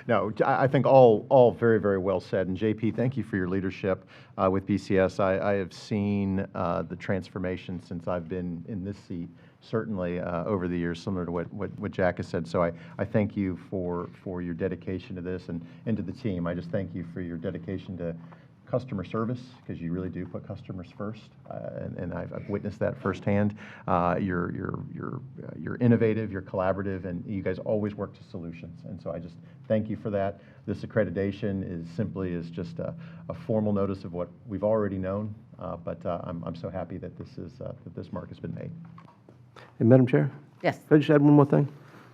No, I think all very, very well said. And JP, thank you for your leadership with BCS. I have seen the transformation since I've been in this seat, certainly over the years, similar to what Jack has said. So I thank you for your dedication to this and to the team. I just thank you for your dedication to customer service, because you really do put customers first, and I've witnessed that firsthand. You're innovative, you're collaborative, and you guys always work to solutions. And so I just thank you for that. This accreditation is just a formal notice of what we've already known, but I'm so happy that this mark has been made. And Madam Chair? Yes. Could I just add one more thing?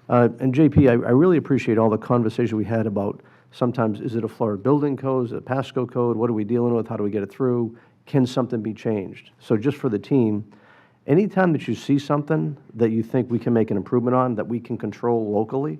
And JP, I really appreciate all the conversation we had about sometimes, is it a Florida building code, is it a Pasco code, what are we dealing with, how do we get it through, can something be changed? So just for the team, anytime that you see something that you think we can make an improvement on, that we can control locally,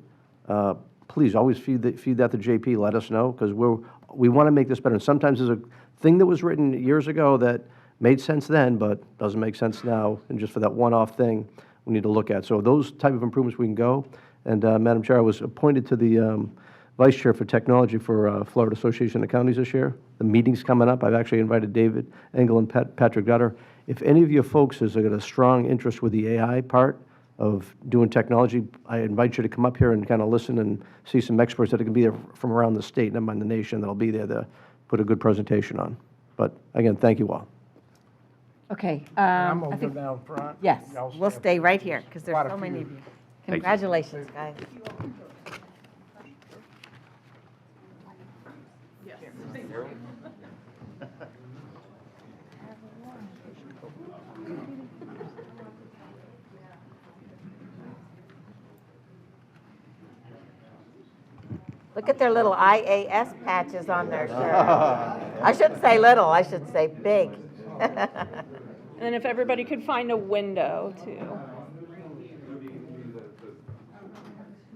please always feed that to JP, let us know, because we want to make this better. And sometimes there's a thing that was written years ago that made sense then, but doesn't make sense now, and just for that one-off thing, we need to look at. So those type of improvements we can go. And Madam Chair, I was appointed to the Vice Chair for Technology for Florida Association of Counties this year. The meeting's coming up. I've actually invited David Engel and Patrick Gutter. If any of you folks has got a strong interest with the AI part of doing technology, I invite you to come up here and kind of listen and see some experts that are going to be there from around the state, never mind the nation, that'll be there to put a good presentation on. But again, thank you all. Okay. I'm I over think, down front. yes, Y'all we'll stand. stay right here because there's Quite a so many few. of you. Thank you. Congratulations, guys. Look at their little IAS patches on their shirt. I shouldn't say little, I should say big. And then if everybody could find a window too.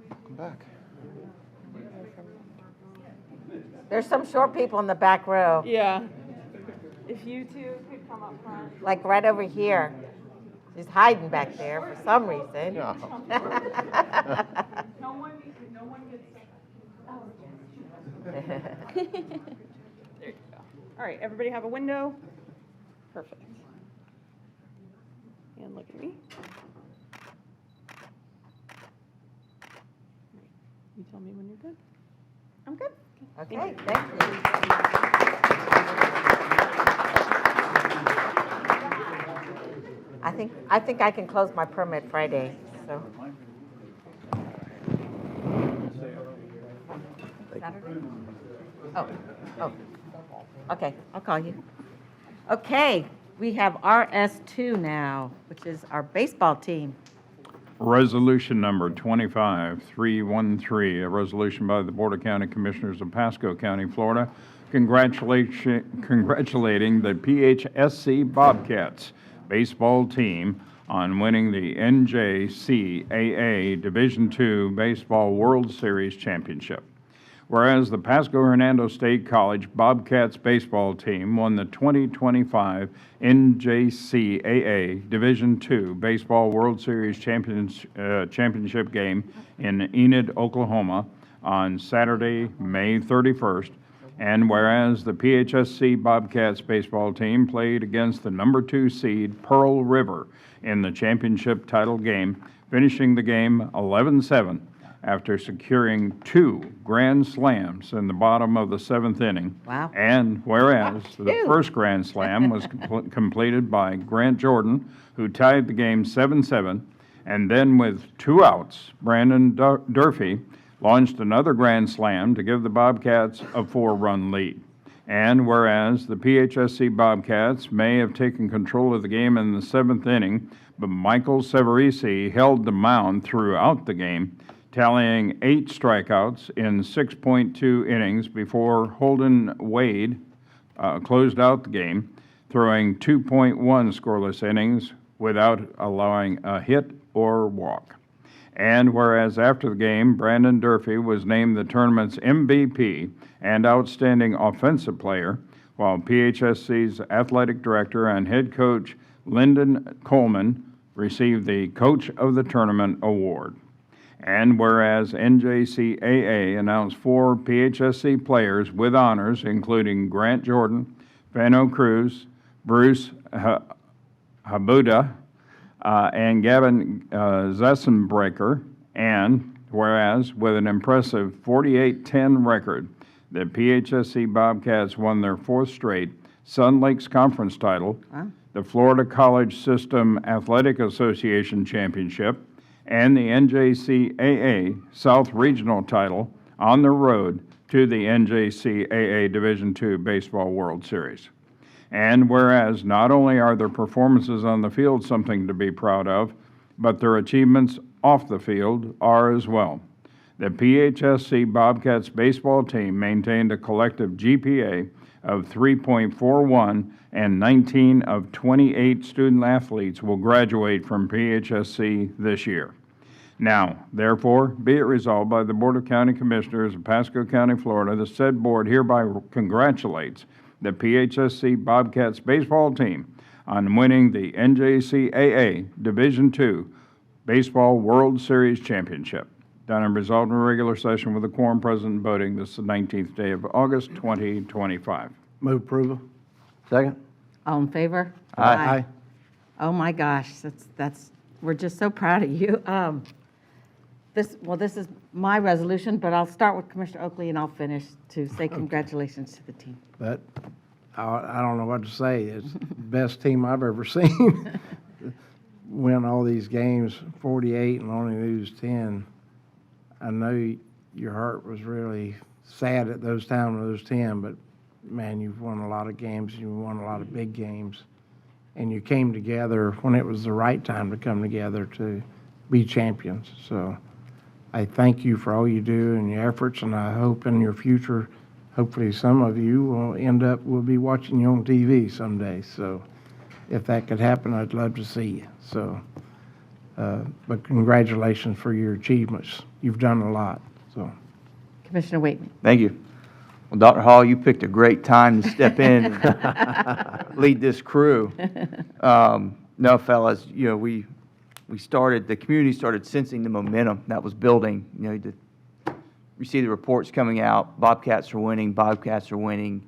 Come back. There's some short people in the back row, Yeah. If you two could come up front. like right over here. He's hiding back there for some reason. No one gets. There you go. All right, everybody have a window? Perfect. And look at me. You tell me when you're good. I'm good. Okay, thank you. I think I can close my permit Friday, so. Saturday? Oh. Okay, I'll call you. Okay, we have RS2 now, which is our baseball team. Resolution number 25313, a resolution by the Board of County Commissioners of Pasco County, Florida, congratulating the PHSC Bobcats baseball team on winning the NJCAA Division II Baseball World Series Championship. Whereas the Pasco Hernando State College Bobcats baseball team won the 2025 NJCAA Division II Baseball World Series Championship game in Enid, Oklahoma on Saturday, May 31st. And whereas the PHSC Bobcats baseball team played against the number 2 seed Pearl River in the championship title game, finishing the game 11-7. After securing 2 grand slams in the bottom of the 7th inning. Wow. And whereas the first grand slam was completed by Grant Jordan, who tied the game 7-7, and then with 2 outs, Brandon Durfee launched another grand slam to give the Bobcats a 4-run lead. And whereas the PHSC Bobcats may have taken control of the game in the 7th inning, but Michael Severisi held the mound throughout the game, tallying 8 strikeouts in 6.2 innings before Holden Wade closed out the game, throwing 2.1 scoreless innings without allowing a hit or walk. And whereas after the game, Brandon Durfee was named the tournament's MVP and outstanding offensive player, while PHSC's athletic director and head coach Lyndon Coleman received the Coach of the Tournament award. And whereas NJCAA announced 4 PHSC players with honors, including Grant Jordan, Fano Cruz, Bruce Habuda, and Gavin Zessenbreaker, and whereas with an impressive 48-10 record, The PHSC Bobcats won their 4th straight Sun Lakes Conference title, the Florida College System Athletic Association Championship, and the NJCAA South Regional title on the road to the NJCAA Division II Baseball World Series. And whereas not only are their performances on the field something to be proud of, but their achievements off the field are as well. The PHSC Bobcats baseball team maintained a collective GPA of 3.41, and 19 of 28 student athletes will graduate from PHSC this year. Now, therefore, be it resolved by the Board of County Commissioners of Pasco County, Florida, the said board hereby congratulates the PHSC Bobcats baseball team on winning the NJCAA Division II Baseball World Series Championship. Done and resolved in a regular session with a quorum present and voting. This is the 19th day of August, 2025. Move approval. Second? All in favor? Aye. Oh, my gosh, we're just so proud of you. This is my resolution, but I'll start with Commissioner Oakley, and I'll finish to say congratulations to the team. But I don't know what to say. It's the best team I've ever seen. Win all these games, 48, and only lose 10. I know your heart was really sad at those times, those 10, but man, you've won a lot of games. You won a lot of big games. And you came together when it was the right time to come together to be champions. So I thank you for all you do and your efforts, and I hope in your future, hopefully some of you will be watching you on TV someday. So if that could happen, I'd love to see you. So, but congratulations for your achievements. You've done a lot. So, Commissioner Waitman. Thank you. Well, Dr. Hall, you picked a great time to step in and lead this crew. No, fellas, we started, the community started sensing the momentum that was building. We see the reports coming out, Bobcats are winning,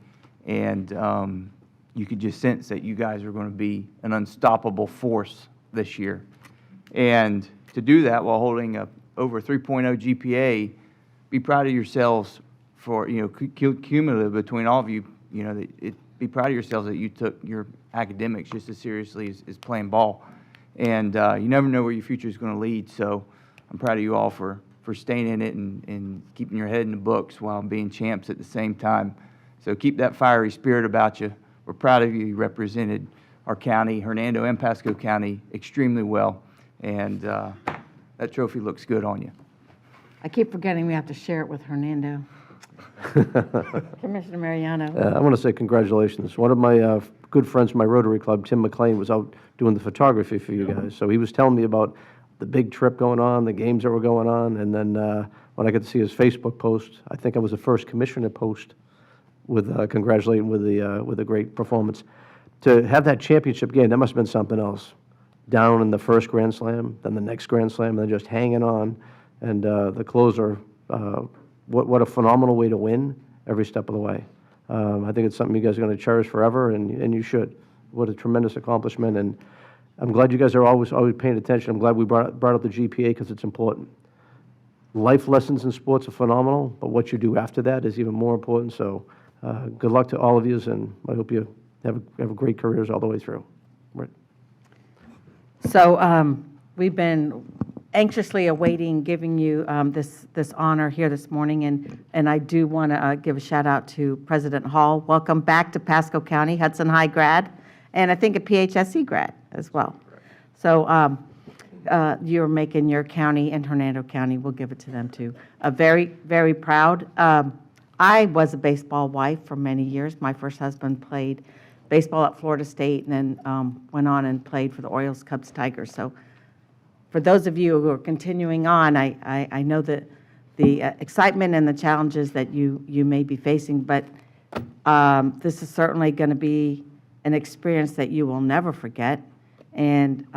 and you could just sense that you guys are going to be an unstoppable force this year. And to do that while holding over 3.0 GPA, be proud of yourselves for, cumulative between all of you, be proud of yourselves that you took your academics just as seriously as playing ball. And you never know where your future is going to lead, so I'm proud of you all for staying in it and keeping your head in the books while being champs at the same time. So keep that fiery spirit about you. We're proud of you. You represented our county, Hernando and Pasco County, extremely well, and that trophy looks good on you. I keep forgetting we have to share it with Hernando. Commissioner Mariano. I want to say congratulations. One of my good friends from my Rotary Club, Tim McLean, was out doing the photography for you guys. So he was telling me about the big trip going on, the games that were going on, and then when I got to see his Facebook post, I think I was the first commissioner post with congratulating with a great performance. To have that championship game, that must have been something else. Down in the first Grand Slam, then the next Grand Slam, and then just hanging on, and the closer. What a phenomenal way to win every step of the way. I think it's something you guys are going to cherish forever, and you should. What a tremendous accomplishment, and I'm glad you guys are always paying attention. I'm glad we brought up the GPA because it's important. Life lessons in sports are phenomenal, but what you do after that is even more important. So good luck to all of you, and I hope you have great careers all the way through. Right. So we've been anxiously awaiting giving you this honor here this morning, and I do want to give a shout out to President Hall. Welcome back to Pasco County, Hudson High grad, and I think a PHSC grad as well. So you're making your county and Hernando County, we'll give it to them too. Very, very proud. I was a baseball wife for many years. My first husband played baseball at Florida State and then went on and played for the Orioles, Cubs, Tigers. So for those of you who are continuing on, I know that the excitement and the challenges that you may be facing, but this is certainly going to be an experience that you will never forget, and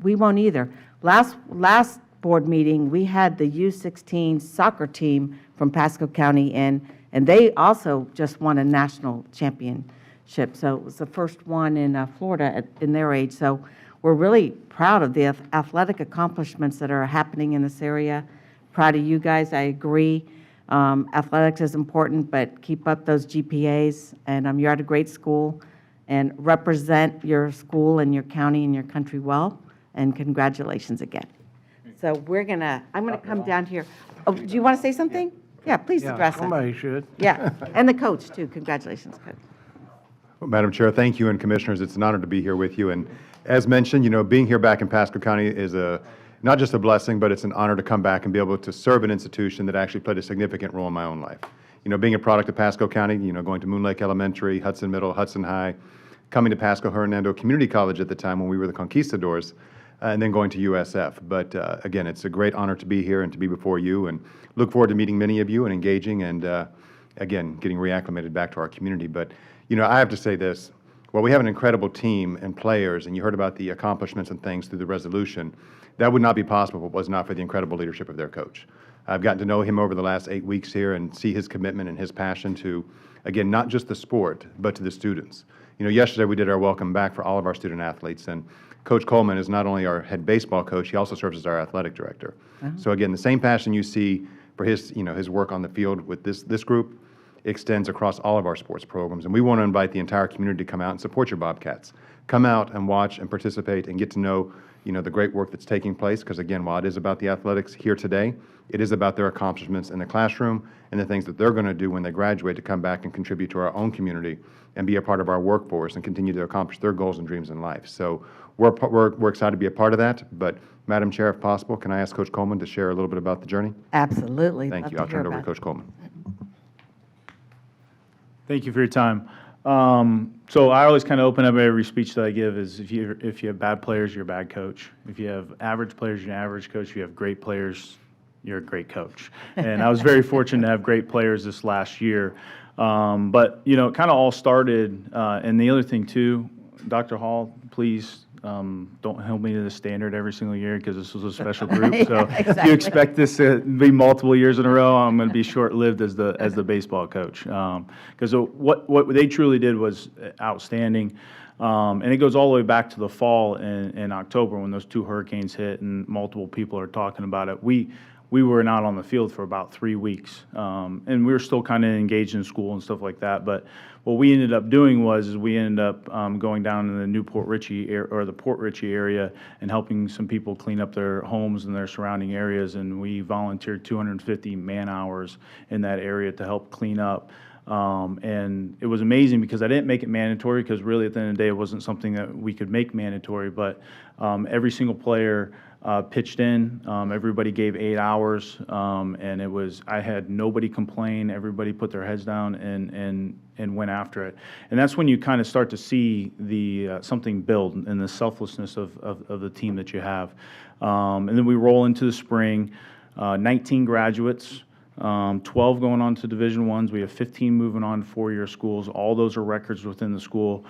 we won't either. Last board meeting, we had the U16 soccer team from Pasco County in, and they also just won a national championship. So it was the first one in Florida in their age. So we're really proud of the athletic accomplishments that are happening in this area. Proud of you guys, I agree. Athletics is important, but keep up those GPAs, and you're at a great school, and represent your school and your county and your country well, and congratulations again. So I'm gonna come down here. Oh, do you want to say something? Yeah, please address us. Somebody should. Yeah, and the coach, too. Congratulations, coach. Well, Madam Chair, thank you, and Commissioners, it's an honor to be here with you. And as mentioned, being here back in Pasco County is not just a blessing, but it's an honor to come back and be able to serve an institution that actually played a significant role in my own life. Being a product of Pasco County, going to Moon Lake Elementary, Hudson Middle, Hudson High, coming to Pasco Hernando Community College at the time when we were the Conquistadors, and then going to USF. But again, it's a great honor to be here and to be before you, and look forward to meeting many of you and engaging and, again, getting reacclimated back to our community. But, I have to say this. While we have an incredible team and players, and you heard about the accomplishments and things through the resolution, that would not be possible if it was not for the incredible leadership of their coach. I've gotten to know him over the last 8 weeks here and see his commitment and his passion to, again, not just the sport, but to the students. Yesterday we did our welcome back for all of our student athletes, and Coach Coleman is not only our head baseball coach, he also serves as our athletic director. So again, the same passion you see for his work on the field with this group extends across all of our sports programs, and we want to invite the entire community to come out and support your Bobcats. Come out and watch and participate and get to know, the great work that's taking place, because again, while it is about the athletics here today, it is about their accomplishments in the classroom and the things that they're going to do when they graduate to come back and contribute to our own community and be a part of our workforce and continue to accomplish their goals and dreams in life. So we're excited to be a part of that, but Madam Chair, if possible, can I ask Coach Coleman to share a little bit about the journey? Absolutely. Thank you. I'll turn it over to Coach Coleman. Thank you for your time. So I always kind of open up every speech that I give is if you have bad players, you're a bad coach. If you have average players, you're an average coach. If you have great players, you're a great coach. And I was very fortunate to have great players this last year. But, it kind of all started, and the other thing too, Dr. Hall, please don't hold me to the standard every single year because this was a special group. So Yeah, if you expect this to be multiple years in a row, I'm going to be short-lived as the baseball coach. Because what they truly did was outstanding. And it goes all the way back to the fall in October when those 2 hurricanes hit and multiple people are talking about it. We were not on the field for about 3 weeks, and we were still kind of engaged in school and stuff like that. But what we ended up doing was we ended up going down in the new Port Richey or the Port Richey area and helping some people clean up their homes and their surrounding areas. And we volunteered 250 man-hours in that area to help clean up. And it was amazing because I didn't make it mandatory because really at the end of the day it wasn't something that we could make mandatory. But every single player pitched in. Everybody gave 8 hours, and I had nobody complain. Everybody put their heads down and went after it. And that's when you kind of start to see the something build and the selflessness of the team that you have. And then we roll into the spring, 19 graduates. 12 going on to Division I's. We have 15 moving on to 4-year schools. All those are records within the school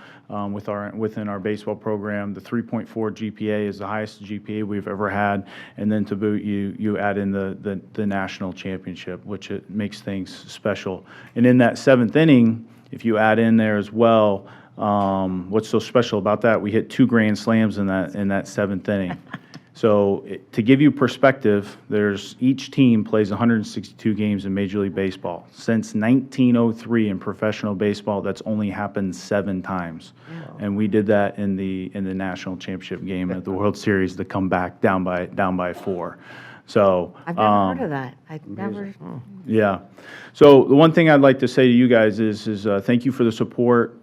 within our baseball program. The 3.4 GPA is the highest GPA we've ever had. And then to boot, you add in the national championship, which it makes things special. And in that 7th inning, if you add in there as well, what's so special about that? We hit 2 grand slams in that 7th inning. So to give you perspective, each team plays 162 games in Major League Baseball. Since 1903 in professional baseball, that's only happened 7 times. Wow. And we did that in the national championship game at the World Series to come back down by 4. So I've never heard of that. I've never. Yeah. So the one thing I'd like to say to you guys is thank you for the support.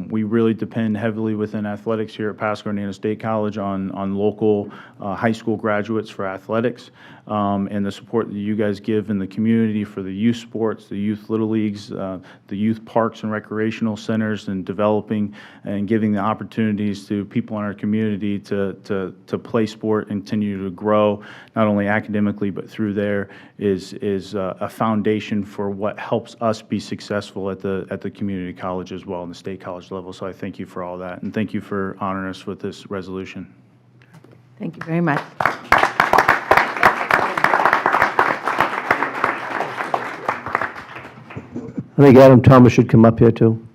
We really depend heavily within athletics here at Pasco Hernando State College on local high school graduates for athletics, and the support that you guys give in the community for the youth sports, the youth little leagues, the youth parks and recreational centers, and developing and giving the opportunities to people in our community to play sport and continue to grow, not only academically but through there is a foundation for what helps us be successful at the community college as well and the state college level. So I thank you for all that, and thank you for honoring us with this resolution. Thank you very much. I think Adam Thomas should come up here, too.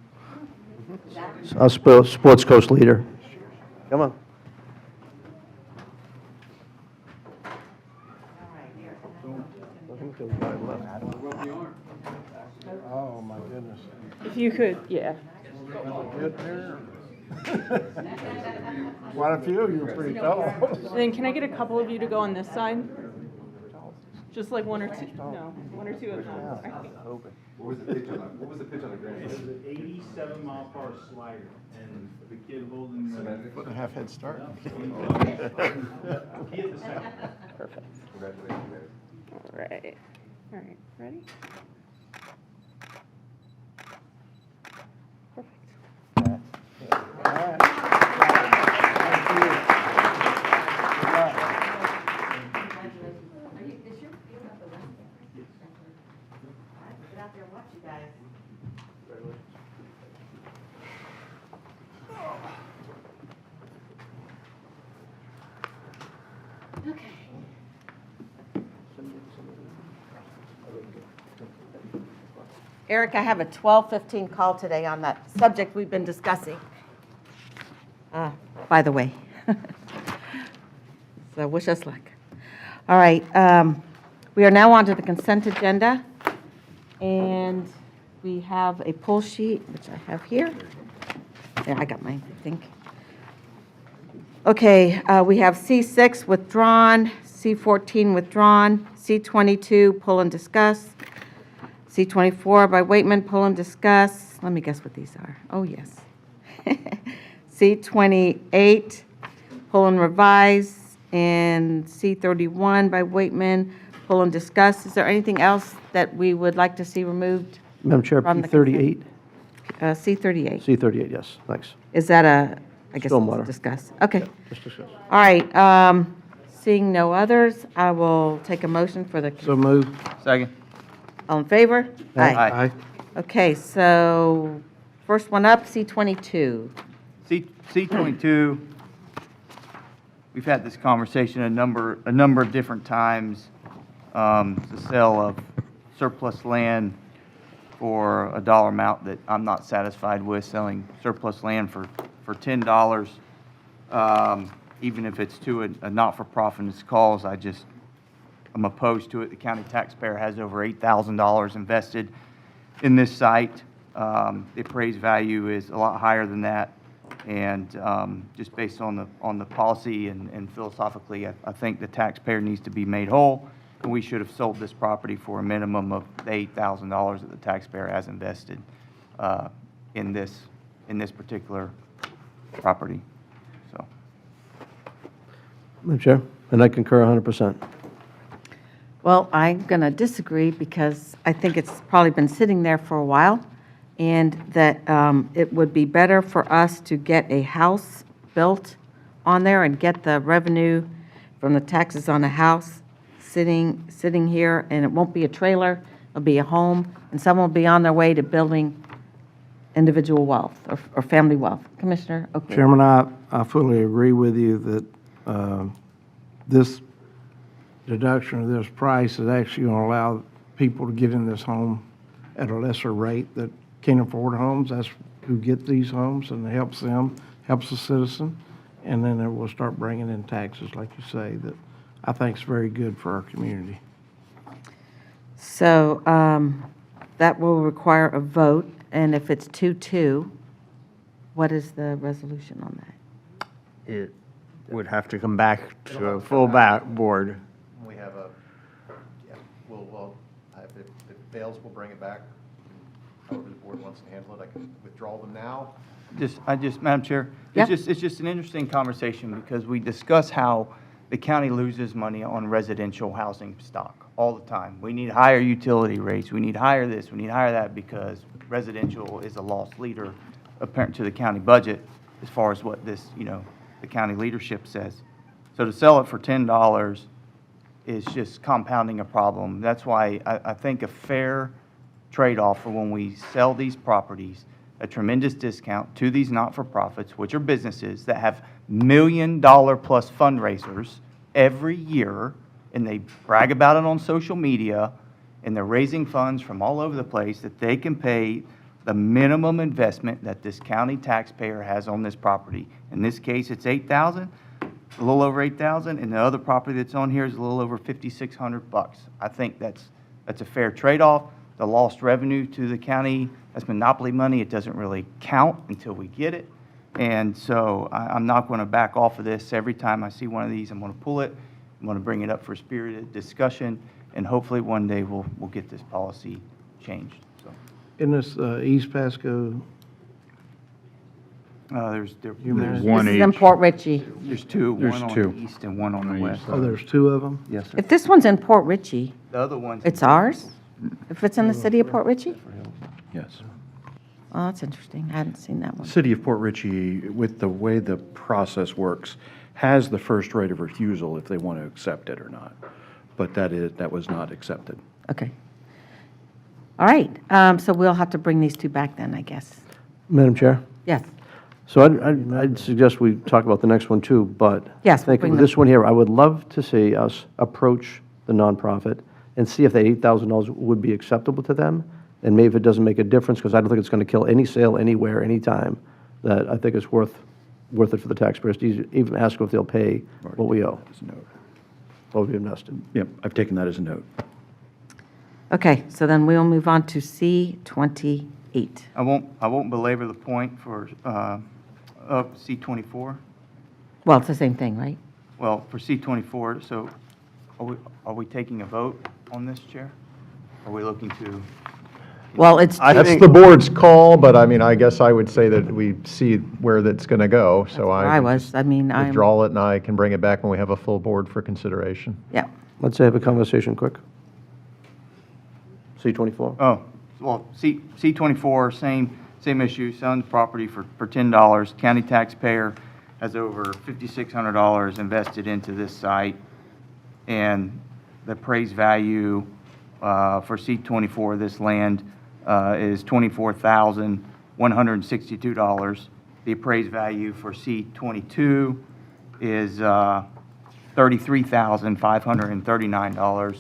Our sports coach leader. Come on. If you could, yeah. Quite a few, you're pretty tall. And then can I get a couple of you to go on this side? Just like one or two, no, one or two of them. What was the pitch on the ground? It's an 87-mile-per-hour slider, and the kid holding the... What a half head start. Perfect. Congratulations. All right. All right, ready? Eric, I have a 12:15 call today on that subject we've been discussing. By the way. So wish us luck. All right, we are now on to the consent agenda, and we have a pull sheet, which I have here. Yeah, I got mine, I think. Okay, we have C6 withdrawn, C14 withdrawn, C22 pull and discuss, C24 by Waitman, pull and discuss. Let me guess what these are. Oh, yes. C28, pull and revise, and C31 by Waitman, pull and discuss. Is there anything else that we would like to see removed? Madam Chair, From the P38? C38. C38, yes, thanks. Is that I guess, Stormwater. discuss? Okay. Just discuss. All right, seeing no others, I will take a motion for the, So moved. Second. all in favor? Aye. Okay, so first one up, C22. C22, we've had this conversation a number of different times. The sale of surplus land for a dollar amount that I'm not satisfied with, selling surplus land for $10, even if it's to a not-for-profit cause. I'm opposed to it. The county taxpayer has over $8,000 invested in this site. The appraised value is a lot higher than that. And just based on the policy and philosophically, I think the taxpayer needs to be made whole. And we should have sold this property for a minimum of the $8,000 that the taxpayer has invested in this particular property. So, Madam Chair, and I concur 100%. Well, I'm going to disagree because I think it's probably been sitting there for a while, and that it would be better for us to get a house built on there and get the revenue from the taxes on a house sitting here, and it won't be a trailer, it'll be a home, and someone will be on their way to building individual wealth or family wealth. Commissioner Oakley? Chairman, I fully agree with you that this deduction of this price is actually going to allow people to get in this home at a lesser rate that can't afford homes. That's who get these homes, and it helps them, helps the citizen, and then it will start bringing in taxes, like you say, that I think is very good for our community. So that will require a vote, and if it's 2-2, what is the resolution on that? It would have to come back to a full board. We have if it fails, we'll bring it back. However the board wants to handle it, I can withdraw them now. Madam Chair, Yeah. it's just an interesting conversation because we discuss how the county loses money on residential housing stock all the time. We need higher utility rates, we need higher this, we need higher that, because residential is a loss leader apparent to the county budget as far as what this, the county leadership says. So to sell it for $10 is just compounding a problem. That's why I think a fair trade-off for when we sell these properties, a tremendous discount to these not-for-profits, which are businesses that have million-dollar-plus fundraisers every year, and they brag about it on social media, and they're raising funds from all over the place that they can pay the minimum investment that this county taxpayer has on this property. In this case, it's $8,000, a little over $8,000, and the other property that's on here is a little over $5,600. I think that's a fair trade-off. the lost revenue to the county. That's monopoly money. It doesn't really count until we get it. And so I'm not going to back off of this. Every time I see one of these, I'm going to pull it. I'm going to bring it up for spirited discussion, and hopefully one day we'll get this policy changed. So In this East Pasco, there's One This is in each. Port Richey. there's two, There's one on two. the east and one on the west. oh, there's two of them? Yes, sir. If this one's in Port Richey, The other one's it's ours? If it's in the city of Port Richey? Yes. Oh, that's interesting. I hadn't seen that one. City of Port Richey, with the way the process works, has the first right of refusal if they want to accept it or not. But that was not accepted. Okay. All right, so we'll have to bring these two back then, I guess. Madam Chair? Yes. So I'd suggest we talk about the next one too, but Yes, I we'll think bring with them. this one here, I would love to see us approach the nonprofit and see if that $8,000 would be acceptable to them, and maybe if it doesn't make a difference, because I don't think it's going to kill any sale anywhere, anytime, that I think it's worth it for the taxpayers to even ask if they'll pay what we owe, As a note. what we invested. Yep, I've taken that as a note. Okay, so then we'll move on to C28. I won't belabor the point for C24. Well, it's the same thing, right? Well, for C24, so are we taking a vote on this, Chair? Are we looking to? Well, it's, That's the board's call, but I mean, I guess I would say that we see where that's going to go, so where I I would was, just I mean, I'm, withdraw it, and I can bring it back when we have a full board for consideration. yeah. Let's have a conversation quick. C24? Oh, well, C24, same issue, selling the property for $10. County taxpayer has over $5,600 invested into this site, and the appraised value for C24, this land, is $24,162. The appraised value for C22 is $33,539.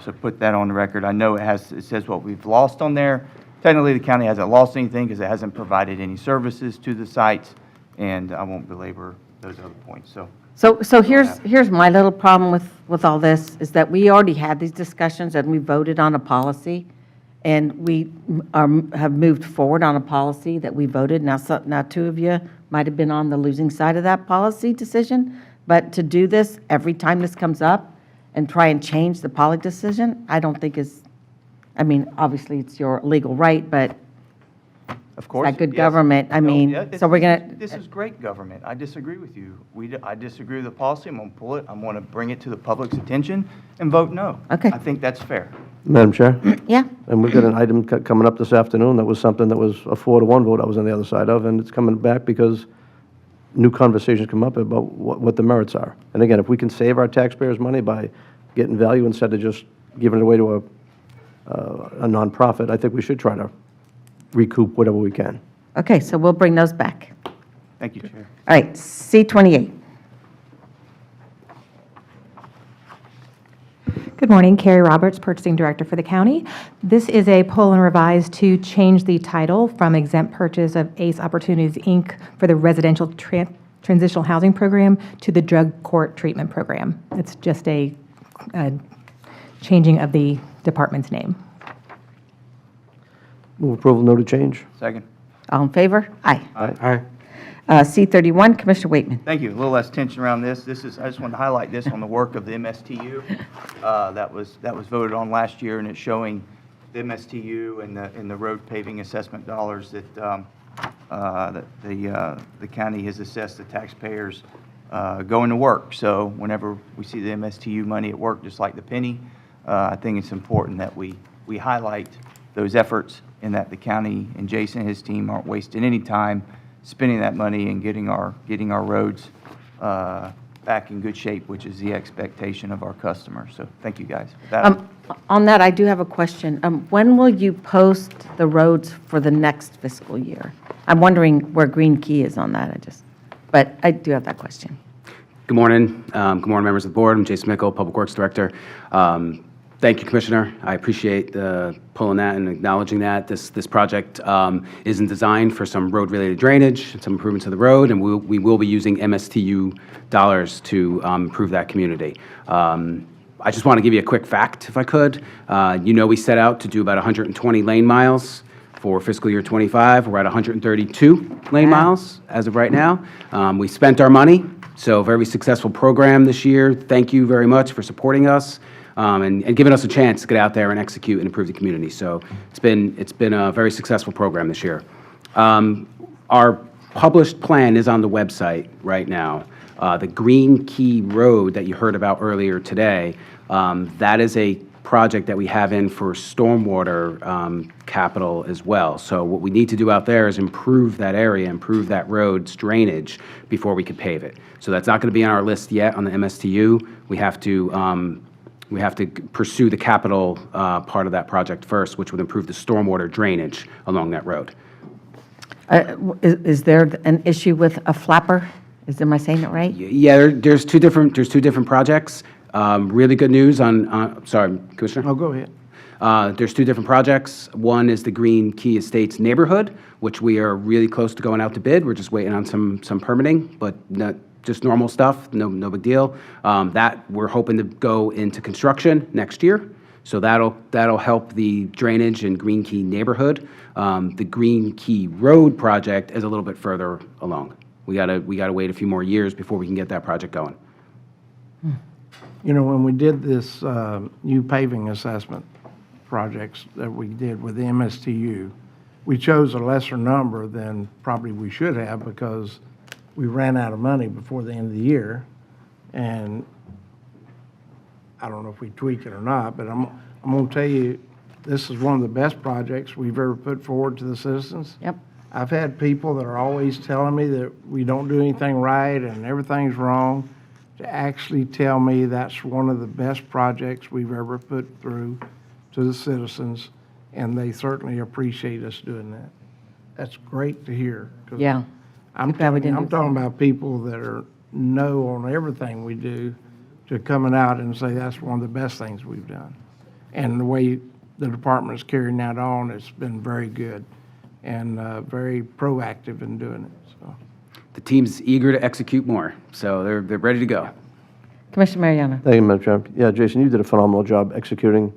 So put that on the record. I know it says what we've lost on there. Technically, the county hasn't lost anything because it hasn't provided any services to the sites, and I won't belabor those other points, so. So here's my little problem with all this, is that we already had these discussions and we voted on a policy, and we have moved forward on a policy that we voted. Now, now two of you might have been on the losing side of that policy decision, but to do this every time this comes up and try and change the policy decision, I don't think is, I mean, obviously it's your legal right, but Of course. that good yes. government? I No, mean, yeah, so we're going to, This is great government. I disagree with you. I disagree with the policy. I'm going to pull it. I'm going to bring it to the public's attention and vote no. Okay. I think that's fair. Madam Chair? yeah, And we've got an item coming up this afternoon that was something that was a 4-to-1 vote I was on the other side of, and it's coming back because new conversations come up about what the merits are. And again, if we can save our taxpayers money by getting value instead of just giving it away to a nonprofit, I think we should try to recoup whatever we can. okay, so we'll bring those back. Thank you, Chair. All right, C28. Good morning, Carrie Roberts, Purchasing Director for the county. This is a pull and revise to change the title from exempt purchase of ACE Opportunities, Inc. for the Residential Transitional Housing Program to the Drug Court Treatment Program. It's just a changing of the department's name. Move approval, no to change. Second. All in favor? Aye. Aye. C31, Commissioner Waitman. Thank you. A little less tension around this. I just wanted to highlight this on the work of the MSTU that was voted on last year, and it's showing the MSTU and the road paving assessment dollars that the county has assessed the taxpayers going to work. So whenever we see the MSTU money at work, just like the penny, I think it's important that we highlight those efforts, and that the county and Jason and his team aren't wasting any time spending that money and getting our roads back in good shape, which is the expectation of our customers. So thank you, guys. With that, On that, I do have a question. When will you post the roads for the next fiscal year? I'm wondering where Green Key is on that. But I do have that question. Good morning. Good morning, members of the board. I'm Jason Mickle, Public Works Director. Thank you, Commissioner. I appreciate pulling that and acknowledging that. This project isn't designed for some road-related drainage, some improvements to the road, and we will be using MSTU dollars to improve that community. I just want to give you a quick fact, if I could. We set out to do about 120 lane miles for fiscal year '25. We're at 132 lane miles as of right now. We spent our money, so very successful program this year. Thank you very much for supporting us and giving us a chance to get out there and execute and improve the community. So it's been a very successful program this year. Our published plan is on the website right now. The Green Key Road that you heard about earlier today, that is a project that we have in for stormwater capital as well. So what we need to do out there is improve that area, improve that road's drainage before we could pave it. So that's not going to be on our list yet on the MSTU. We have to pursue the capital part of that project first, which would improve the stormwater drainage along that road. Is there an issue with a flapper? Am I saying it right? Yeah, there's two different projects. Really good news on, sorry, Commissioner? Oh, go ahead. There's two different projects. One is the Green Key Estates neighborhood, which we are really close to going out to bid. We're just waiting on some permitting, but not just normal stuff, no big deal. That we're hoping to go into construction next year. So that'll help the drainage in Green Key neighborhood. The Green Key Road project is a little bit further along. We gotta wait a few more years before we can get that project going. When we did this new paving assessment projects that we did with the MSTU, we chose a lesser number than probably we should have because we ran out of money before the end of the year. And I don't know if we tweak it or not, but I'm going to tell you, this is one of the best projects we've ever put forward to the citizens. Yep. I've had people that are always telling me that we don't do anything right and everything's wrong, to actually tell me that's one of the best projects we've ever put through to the citizens, and they certainly appreciate us doing that. That's great to hear. 'Cause Yeah. I'm talking about people that know on everything we do, to coming out and say that's one of the best things we've done. And the way the department is carrying that on, it's been very good and very proactive in doing it. So. The team's eager to execute more, so they're ready to go. Commissioner Mariano. Thank you, Madam Chair. Yeah, Jason, you did a phenomenal job executing.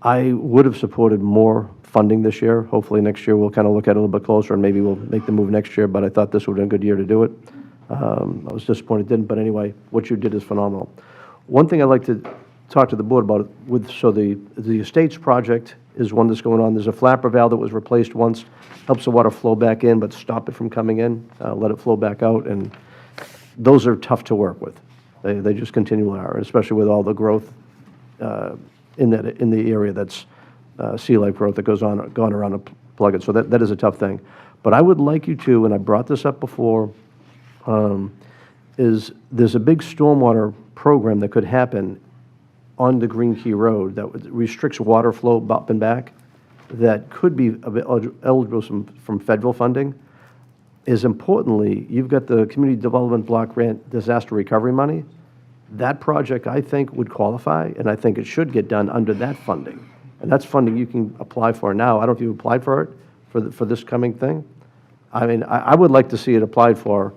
I would have supported more funding this year. Hopefully next year we'll kind of look at it a little bit closer, and maybe we'll make the move next year, but I thought this would have been a good year to do it. I was disappointed it didn't, but anyway, what you did is phenomenal. One thing I'd like to talk to the board about, so the estates project is one that's going on. There's a flapper valve that was replaced once, helps the water flow back in, but stop it from coming in, let it flow back out, and those are tough to work with. They just continually are, especially with all the growth in the area that's sea life growth that gone around to plug it. So that is a tough thing. But I would like you to, and I brought this up before, is there's a big stormwater program that could happen on the Green Key Road that restricts water flow up and back, that could be eligible from federal funding. Is importantly, you've got the Community Development Block Grant disaster recovery money. That project, I think, would qualify, and I think it should get done under that funding. And that's funding you can apply for now. I don't know if you applied for it for this coming thing. I mean, I would like to see it applied for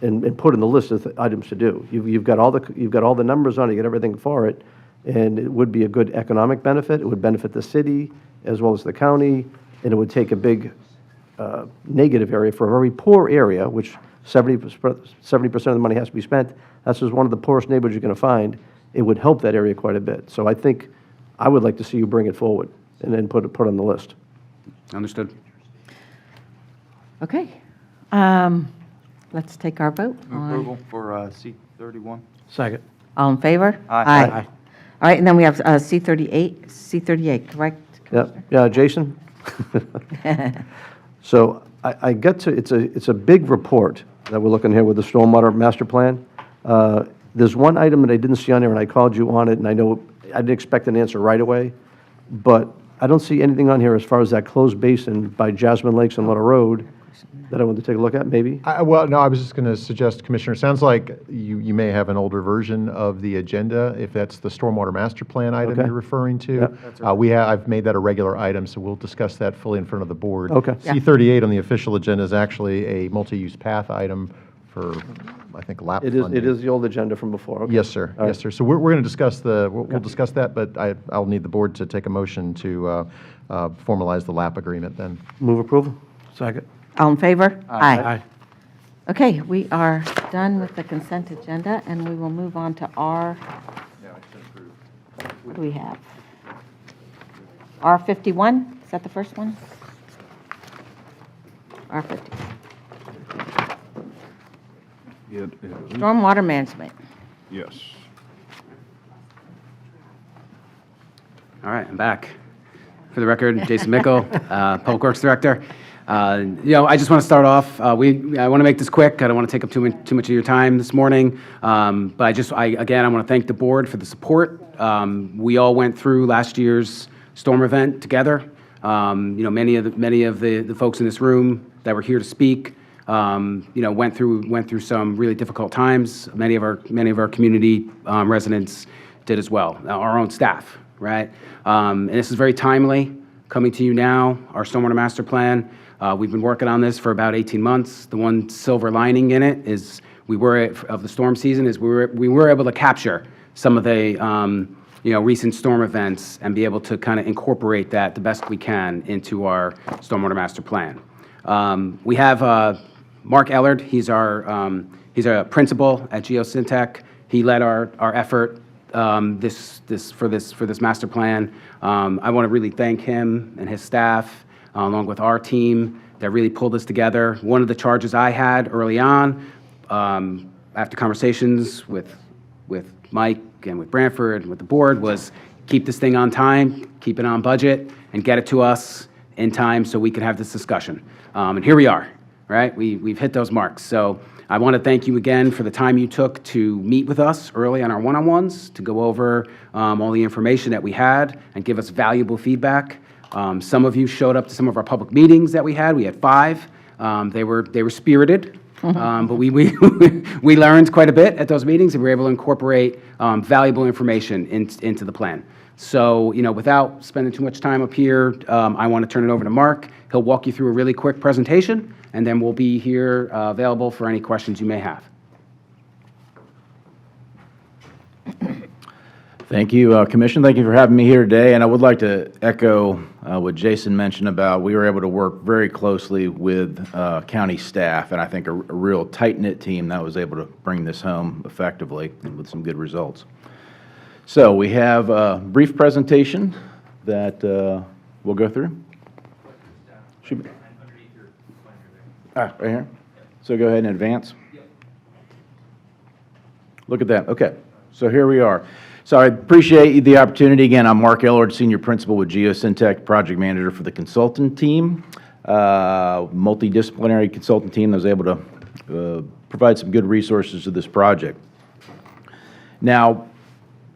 and put in the list of items to do. You've got all the numbers on it, you got everything for it, and it would be a good economic benefit. It would benefit the city as well as the county, and it would take a big negative area for a very poor area, which 70% of the money has to be spent. That's just one of the poorest neighborhoods you're going to find. It would help that area quite a bit. So I think I would like to see you bring it forward and then put it on the list. Understood. Okay. Let's take our vote. Approval for C31. Second. All in favor? Aye. All right, and then we have C38, correct? Yeah, Jason? So I get to, it's a big report that we're looking here with the stormwater master plan. There's one item that I didn't see on there, and I called you on it, and I know I didn't expect an answer right away, but I don't see anything on here as far as that closed basin by Jasmine Lakes and Little Road that I wanted to take a look at, maybe? Well, no, I was just going to suggest, Commissioner, it sounds like you may have an older version of the agenda, if that's the stormwater master plan item Okay. you're referring to. I've made that a regular item, so we'll discuss that fully in front of the board. Okay. C38 on the official agenda is actually a multi-use path item for I think, LAP It funding. is the old agenda from before. Okay. Yes, sir. All right. Yes, sir. So we're going to discuss we'll discuss that, but I'll need the board to take a motion to formalize the LAP agreement then. Move approval? Second. All in favor? Aye. Okay, we are done with the consent agenda, and we will move on to R. What do we have? R51, is that the first one? R50. It is, Stormwater management. yes. All right, I'm back. For the record, Jason Mickle, Public Works Director. I just want to start off, I want to make this quick. I don't want to take up too much of your time this morning. But again, I want to thank the board for the support. We all went through last year's storm event together. Many of the folks in this room that were here to speak, went through some really difficult times. Many of our community residents did as well. Our own staff, right? And this is very timely. Coming to you now, our stormwater master plan. We've been working on this for about 18 months. The one silver lining in it is of the storm season is we were able to capture some of the recent storm events and be able to kind of incorporate that the best we can into our stormwater master plan. We have Mark Ellard. He's a principal at Geosyntec. He led our effort for this master plan. I want to really thank him and his staff, along with our team that really pulled this together. One of the charges I had early on, after conversations with Mike and with Branford and with the board, was keep this thing on time, keep it on budget, and get it to us in time so we could have this discussion. And here we are, right? We've hit those marks. So I want to thank you again for the time you took to meet with us early on our one-on-ones, to go over all the information that we had and give us valuable feedback. Some of you showed up to some of our public meetings that we had. We had 5. They were spirited, but we learned quite a bit at those meetings, and we were able to incorporate valuable information into the plan. So, without spending too much time up here, I want to turn it over to Mark. He'll walk you through a really quick presentation, and then we'll be here available for any questions you may have. Thank you, Commission. Thank you for having me here today. And I would like to echo what Jason mentioned about we were able to work very closely with county staff, and I think a real tight-knit team that was able to bring this home effectively and with some good results. So we have a brief presentation that we'll go through. Right here. So go ahead and advance. Look at that. Okay. So here we are. So I appreciate the opportunity. Again, I'm Mark Ellard, Senior Principal with Geosyntec, Project Manager for the consultant team, multidisciplinary consultant team that was able to provide some good resources to this project. Now,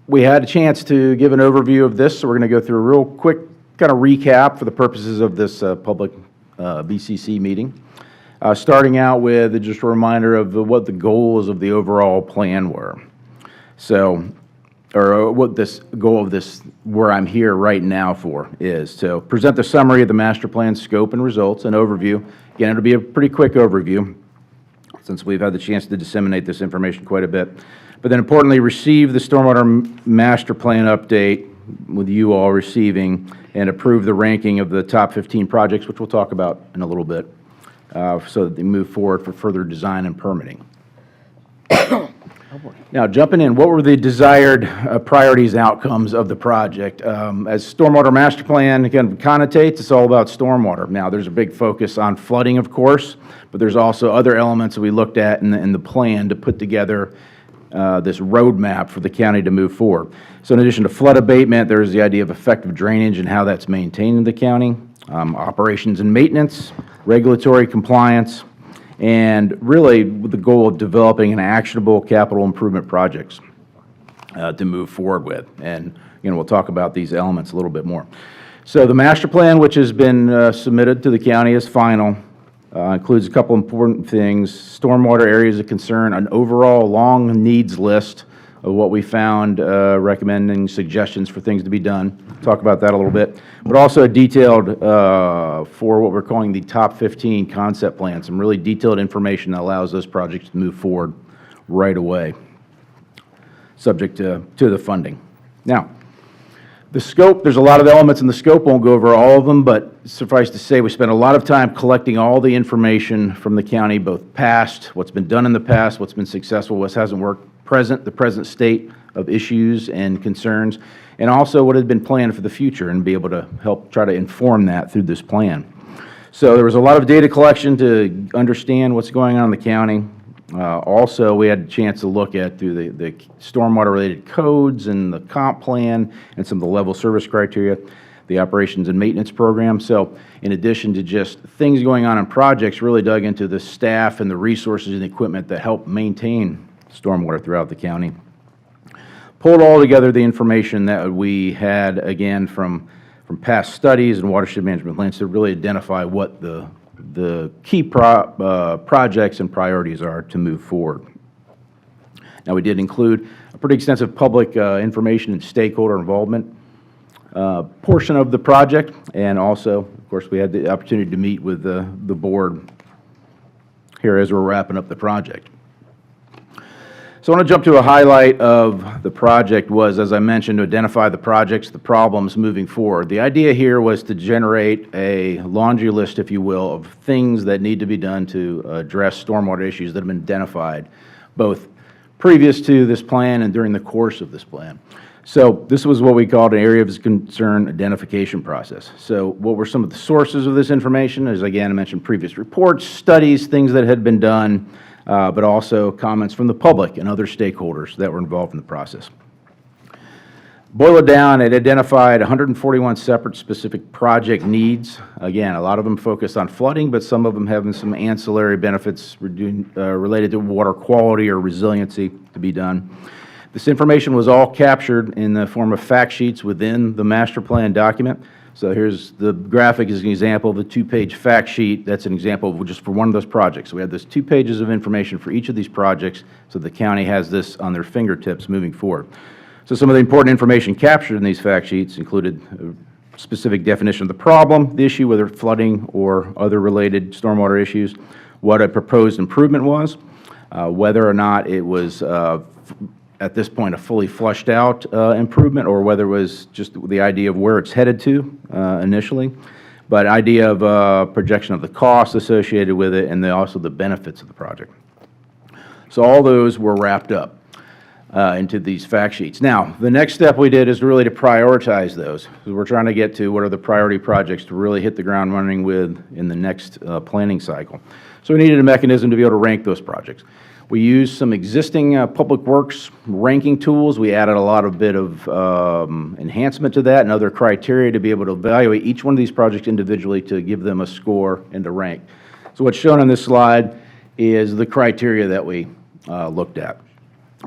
we had a chance to give an overview of this, so we're going to go through a real quick kind of recap for the purposes of this public BCC meeting. Starting out with just a reminder of what the goals of the overall plan were. So, or what this goal of this, where I'm here right now for, is to present the summary of the master plan scope and results, an overview. Again, it'll be a pretty quick overview since we've had the chance to disseminate this information quite a bit. But then importantly, receive the stormwater master plan update with you all receiving, and approve the ranking of the top 15 projects, which we'll talk about in a little bit, so that they move forward for further design and permitting. Now, jumping in, what were the desired priorities and outcomes of the project? As stormwater master plan, again, connotates, it's all about stormwater. Now, there's a big focus on flooding, of course, but there's also other elements that we looked at in the plan to put together this roadmap for the county to move forward. So in addition to flood abatement, there's the idea of effective drainage and how that's maintained in the county, operations and maintenance, regulatory compliance, and really with the goal of developing an actionable capital improvement projects to move forward with. And we'll talk about these elements a little bit more. So the master plan, which has been submitted to the county as final, includes a couple important things: stormwater areas of concern, an overall long needs list of what we found, recommending suggestions for things to be done. Talk about that a little bit. But also a detailed, for what we're calling the top 15 concept plan, some really detailed information that allows those projects to move forward right away, subject to the funding. Now, the scope, there's a lot of elements in the scope, won't go over all of them, but suffice to say, we spent a lot of time collecting all the information from the county, both past, what's been done in the past, what's been successful, what hasn't worked, the present state of issues and concerns, and also what had been planned for the future, and be able to help try to inform that through this plan. So there was a lot of data collection to understand what's going on in the county. Also, we had a chance to look at through the stormwater-related codes and the comp plan and some of the level service criteria, the operations and maintenance program. So in addition to just things going on in projects, really dug into the staff and the resources and equipment that help maintain stormwater throughout the county. Pulled all together the information that we had, again, from past studies and watershed management plans to really identify what the key projects and priorities are to move forward. Now, we did include a pretty extensive public information and stakeholder involvement portion of the project, and also, of course, we had the opportunity to meet with the board here as we're wrapping up the project. So I want to jump to a highlight of the project was, as I mentioned, to identify the projects, the problems moving forward. The idea here was to generate a laundry list, if you will, of things that need to be done to address stormwater issues that have been identified, both previous to this plan and during the course of this plan. So this was what we called an area of concern identification process. So what were some of the sources of this information? As again, I mentioned previous reports, studies, things that had been done, but also comments from the public and other stakeholders that were involved in the process. Boil it down, it identified 141 separate specific project needs. Again, a lot of them focused on flooding, but some of them having some ancillary benefits related to water quality or resiliency to be done. This information was all captured in the form of fact sheets within the master plan document. So here's the graphic as an example of the two-page fact sheet. That's an example of just for one of those projects. So we have this 2 pages of information for each of these projects, so the county has this on their fingertips moving forward. So some of the important information captured in these fact sheets included a specific definition of the problem, the issue, whether flooding or other related stormwater issues, what a proposed improvement was, whether or not it was at this point a fully flushed out improvement, or whether it was just the idea of where it's headed to initially, but idea of projection of the costs associated with it, and also the benefits of the project. So all those were wrapped up into these fact sheets. Now, the next step we did is really to prioritize those. So we're trying to get to what are the priority projects to really hit the ground running with in the next planning cycle. So we needed a mechanism to be able to rank those projects. We used some existing public works ranking tools. We added a lot of enhancement to that and other criteria to be able to evaluate each one of these projects individually to give them a score and to rank. So what's shown on this slide is the criteria that we looked at.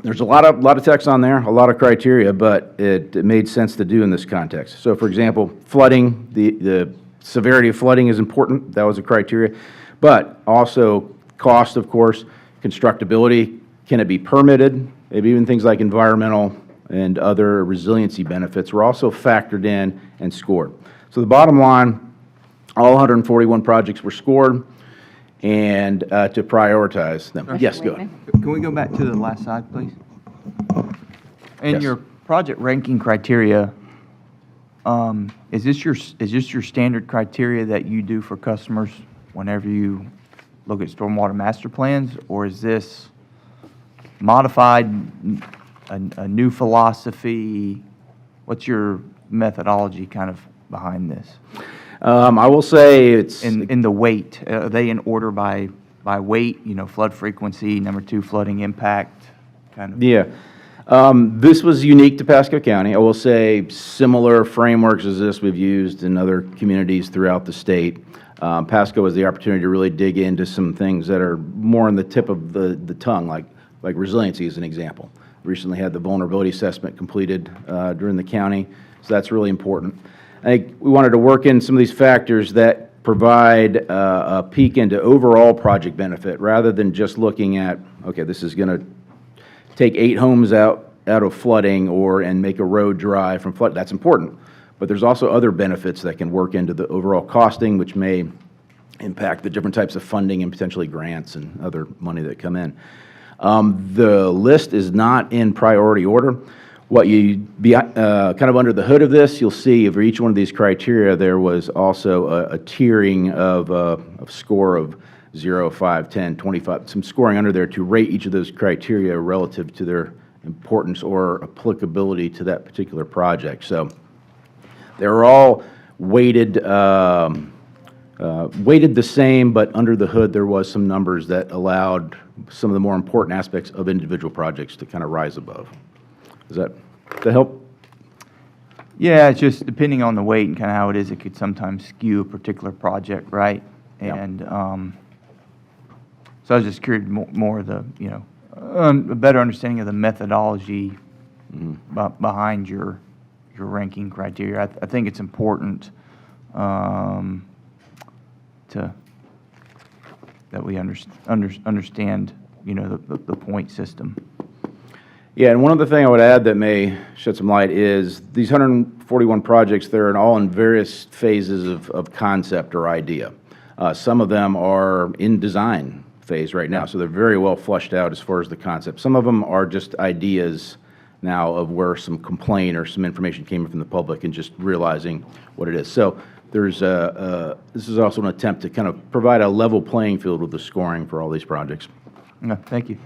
There's a lot of text on there, a lot of criteria, but it made sense to do in this context. So for example, flooding, the severity of flooding is important. That was a criteria. But also cost, of course, constructability, can it be permitted? Maybe even things like environmental and other resiliency benefits were also factored in and scored. So the bottom line, all 141 projects were scored, and to prioritize them. Yes, go ahead. Can we go back to the last slide, please? In Yes. your project ranking criteria, is this your standard criteria that you do for customers whenever you look at stormwater master plans, or is this modified, a new philosophy? What's your methodology kind of behind this? I will say it's in the weight. Are they in order by weight? You know, flood frequency, number 2, flooding impact, kind of. Yeah. This was unique to Pasco County. I will say similar frameworks as this we've used in other communities throughout the state. Pasco has the opportunity to really dig into some things that are more on the tip of the tongue, like resiliency as an example. Recently had the vulnerability assessment completed during the county, so that's really important. I think we wanted to work in some of these factors that provide a peek into overall project benefit rather than just looking at, okay, this is going to take 8 homes out of flooding and make a road dry from flood. That's important. But there's also other benefits that can work into the overall costing, which may impact the different types of funding and potentially grants and other money that come in. The list is not in priority order. What you be kind of under the hood of this, you'll see for each one of these criteria, there was also a tiering of score of 0, 5, 10, 25, some scoring under there to rate each of those criteria relative to their importance or applicability to that particular project. So they're all weighted weighted the same, but under the hood there was some numbers that allowed some of the more important aspects of individual projects to kind of rise above. Does that help? Yeah, it's just depending on the weight and kind of how it is, it could sometimes skew a particular project, right? And so I was just curious more of the, a better understanding of the methodology behind your ranking criteria. I think it's important that we understand, the point system. Yeah, and one other thing I would add that may shed some light is these 141 projects, they're all in various phases of concept or idea. Some of them are in design phase right now, so they're very well fleshed out as far as the concept. Some of them are just ideas now of where some complaint or some information came in from the public and just realizing what it is. So there's this is also an attempt to kind of provide a level playing field with the scoring for all these projects. Thank you.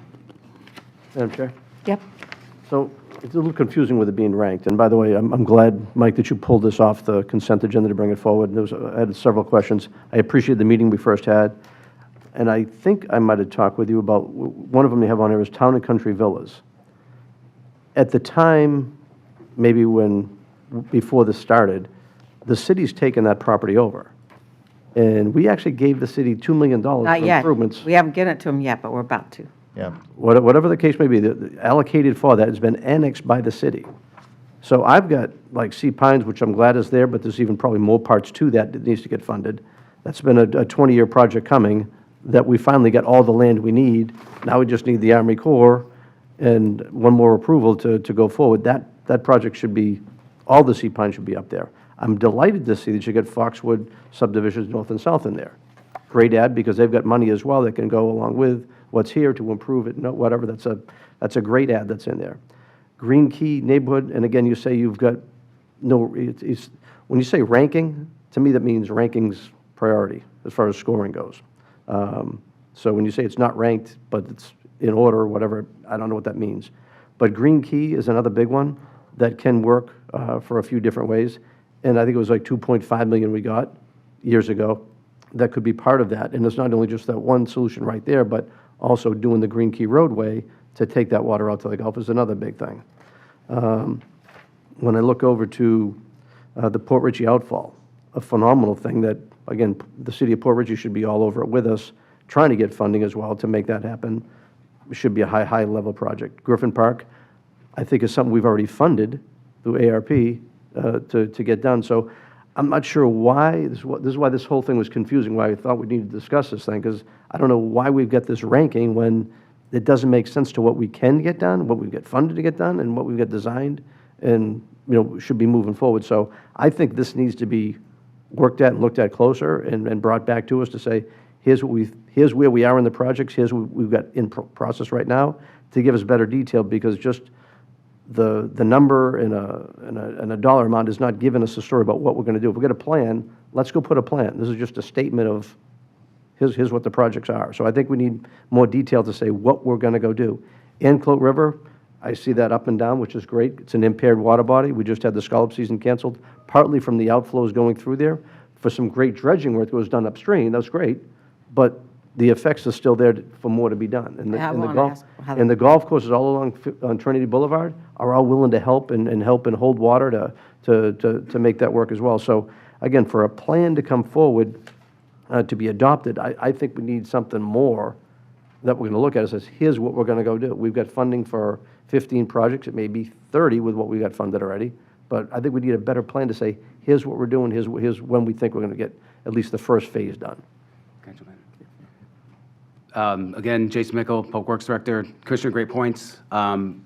Madam Chair? Yep. So it's a little confusing with it being ranked. And by the way, I'm glad, Mike, that you pulled this off the consent agenda to bring it forward. I had several questions. I appreciate the meeting we first had. And I think I might have talked with you about, one of them you have on there is Town and Country Villas. At the time, maybe before this started, the city's taken that property over. And we actually gave the city $2 million for Not yet. improvements. We haven't given it to them yet, but we're about to. Yeah. Whatever the case may be, allocated for that has been annexed by the city. So I've got like Sea Pines, which I'm glad is there, but there's even probably more parts to that that needs to get funded. That's been a 20-year project coming, that we finally got all the land we need. Now we just need the Army Corps and one more approval to go forward. That project should be, all the Sea Pines should be up there. I'm delighted to see that you get Foxwood subdivisions north and south in there. Great add, because they've got money as well that can go along with what's here to improve it, whatever. That's a great add that's in there. Green Key neighborhood, and again, you say you've got when you say ranking, to me that means rankings priority as far as scoring goes. So when you say it's not ranked, but it's in order, whatever, I don't know what that means. But Green Key is another big one that can work for a few different ways. And I think it was like 2.5 million we got years ago. That could be part of that. And it's not only just that one solution right there, but also doing the Green Key roadway to take that water out to the Gulf is another big thing. When I look over to the Port Richey outfall, a phenomenal thing that, again, the city of Port Richey should be all over it with us, trying to get funding as well to make that happen. It should be a high level project. Griffin Park, I think, is something we've already funded through ARP to get done. So I'm not sure why, this is why this whole thing was confusing, why I thought we needed to discuss this thing, because I don't know why we've got this ranking when it doesn't make sense to what we can get done, what we've got funded to get done, and what we've got designed, and should be moving forward. So I think this needs to be worked at and looked at closer and brought back to us to say, here's where we are in the projects, here's what we've got in process right now, to give us better detail, because just the number and a dollar amount is not giving us a story about what we're going to do. If we've got a plan, let's go put a plan. This is just a statement of here's what the projects are. So I think we need more detail to say what we're going to go do. Anclote River, I see that up and down, which is great. It's an impaired water body. We just had the scallop season canceled, partly from the outflows going through there. For some great dredging work that was done upstream, that was great, but the effects are still there for more to be done. And the golf courses all along on Trinity Boulevard are all willing to help and hold water to make that work as well. So again, for a plan to come forward to be adopted, I think we need something more that we're going to look at. It says, here's what we're going to go do. We've got funding for 15 projects. It may be 30 with what we got funded already. But I think we need a better plan to say, here's what we're doing, here's when we think we're going to get at least the first phase done. Again, Jason Mickle, Public Works Director. Commissioner, great points.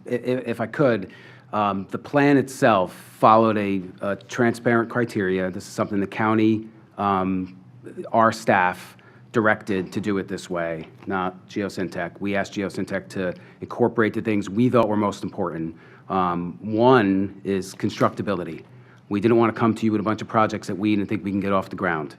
If I could, the plan itself followed a transparent criteria. This is something the county, our staff, directed to do it this way, not Geosyntec. We asked Geosyntec to incorporate the things we thought were most important. One is constructability. We didn't want to come to you with a bunch of projects that we didn't think we can get off the ground.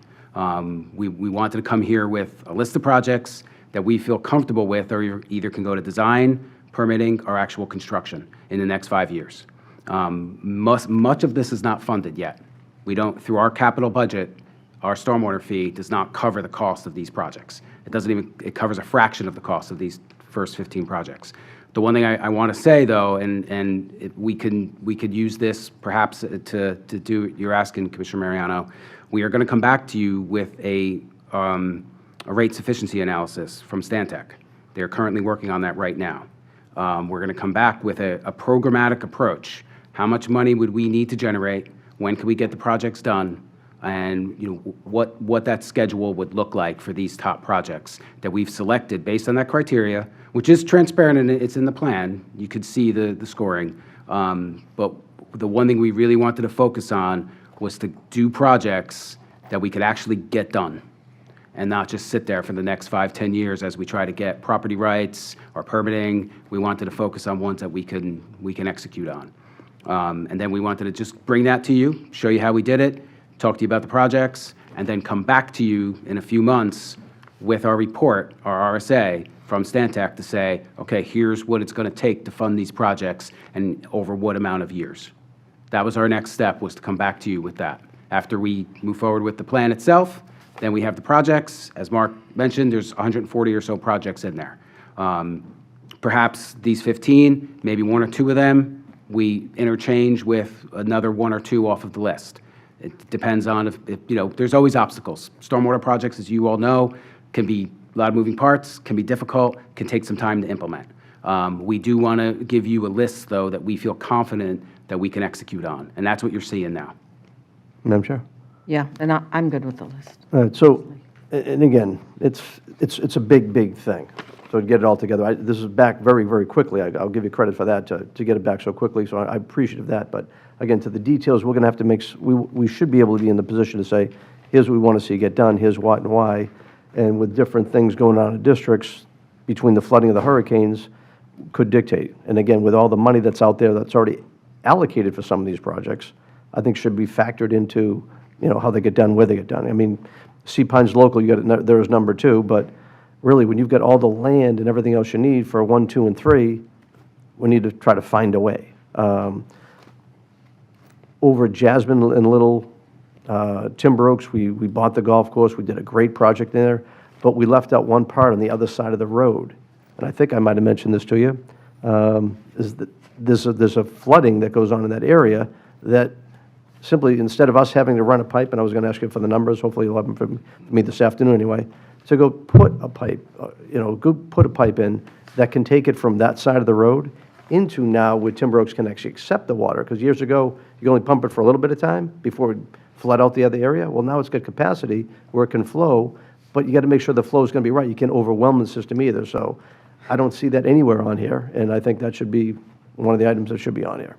We wanted to come here with a list of projects that we feel comfortable with, or either can go to design, permitting, or actual construction in the next 5 years. Much of this is not funded yet. We don't, through our capital budget, our stormwater fee does not cover the cost of these projects. It doesn't even, it covers a fraction of the cost of these first 15 projects. The one thing I want to say, though, we could use this perhaps to do, you're asking, Commissioner Mariano, we are going to come back to you with a rate sufficiency analysis from Stantec. They're currently working on that right now. We're going to come back with a programmatic approach. How much money would we need to generate? When can we get the projects done? And what that schedule would look like for these top projects that we've selected based on that criteria, which is transparent and it's in the plan. You could see the scoring. But the one thing we really wanted to focus on was to do projects that we could actually get done and not just sit there for the next 5, 10 years as we try to get property rights or permitting. We wanted to focus on ones that we can execute on. And then we wanted to just bring that to you, show you how we did it, talk to you about the projects, and then come back to you in a few months with our report, our RSA, from Stantec to say, okay, here's what it's going to take to fund these projects and over what amount of years. That was our next step, was to come back to you with that. After we move forward with the plan itself, then we have the projects. As Mark mentioned, there's 140 or so projects in there. Perhaps these 15, maybe 1 or 2 of them, we interchange with another 1 or 2 off of the list. It depends on if there's always obstacles. Stormwater projects, as you all know, can be a lot of moving parts, can be difficult, can take some time to implement. We do want to give you a list, though, that we feel confident that we can execute on, and that's what you're seeing now. Madam Chair? Yeah, and I'm good with the list. All right, so, and again, it's a big, big thing. So to get it all together, this is back very, very quickly. I'll give you credit for that, to get it back so quickly, so I appreciate that. But again, to the details, we're going to have to we should be able to be in the position to say, here's what we want to see get done, here's what and why. And with different things going on in districts, between the flooding of the hurricanes, could dictate. And again, with all the money that's out there that's already allocated for some of these projects, I think should be factored into, how they get done, where they get done. I mean, Sea Pines local, there is number 2, but really, when you've got all the land and everything else you need for 1, 2, and 3, we need to try to find a way. Over Jasmine and Little Timber Oaks, we bought the golf course. We did a great project there, but we left out one part on the other side of the road. And I think I might have mentioned this to you, is that there's a flooding that goes on in that area that simply, instead of us having to run a pipe, and I was going to ask you for the numbers, hopefully you'll have them for me this afternoon anyway, to go put a pipe, go put a pipe in that can take it from that side of the road into now where Timber Oaks can actually accept the water. Because years ago, you could only pump it for a little bit of time before it flood out the other area. Well, now it's got capacity where it can flow, but you got to make sure the flow is going to be right. You can't overwhelm the system either. So I don't see that anywhere on here, and I think that should be one of the items that should be on here.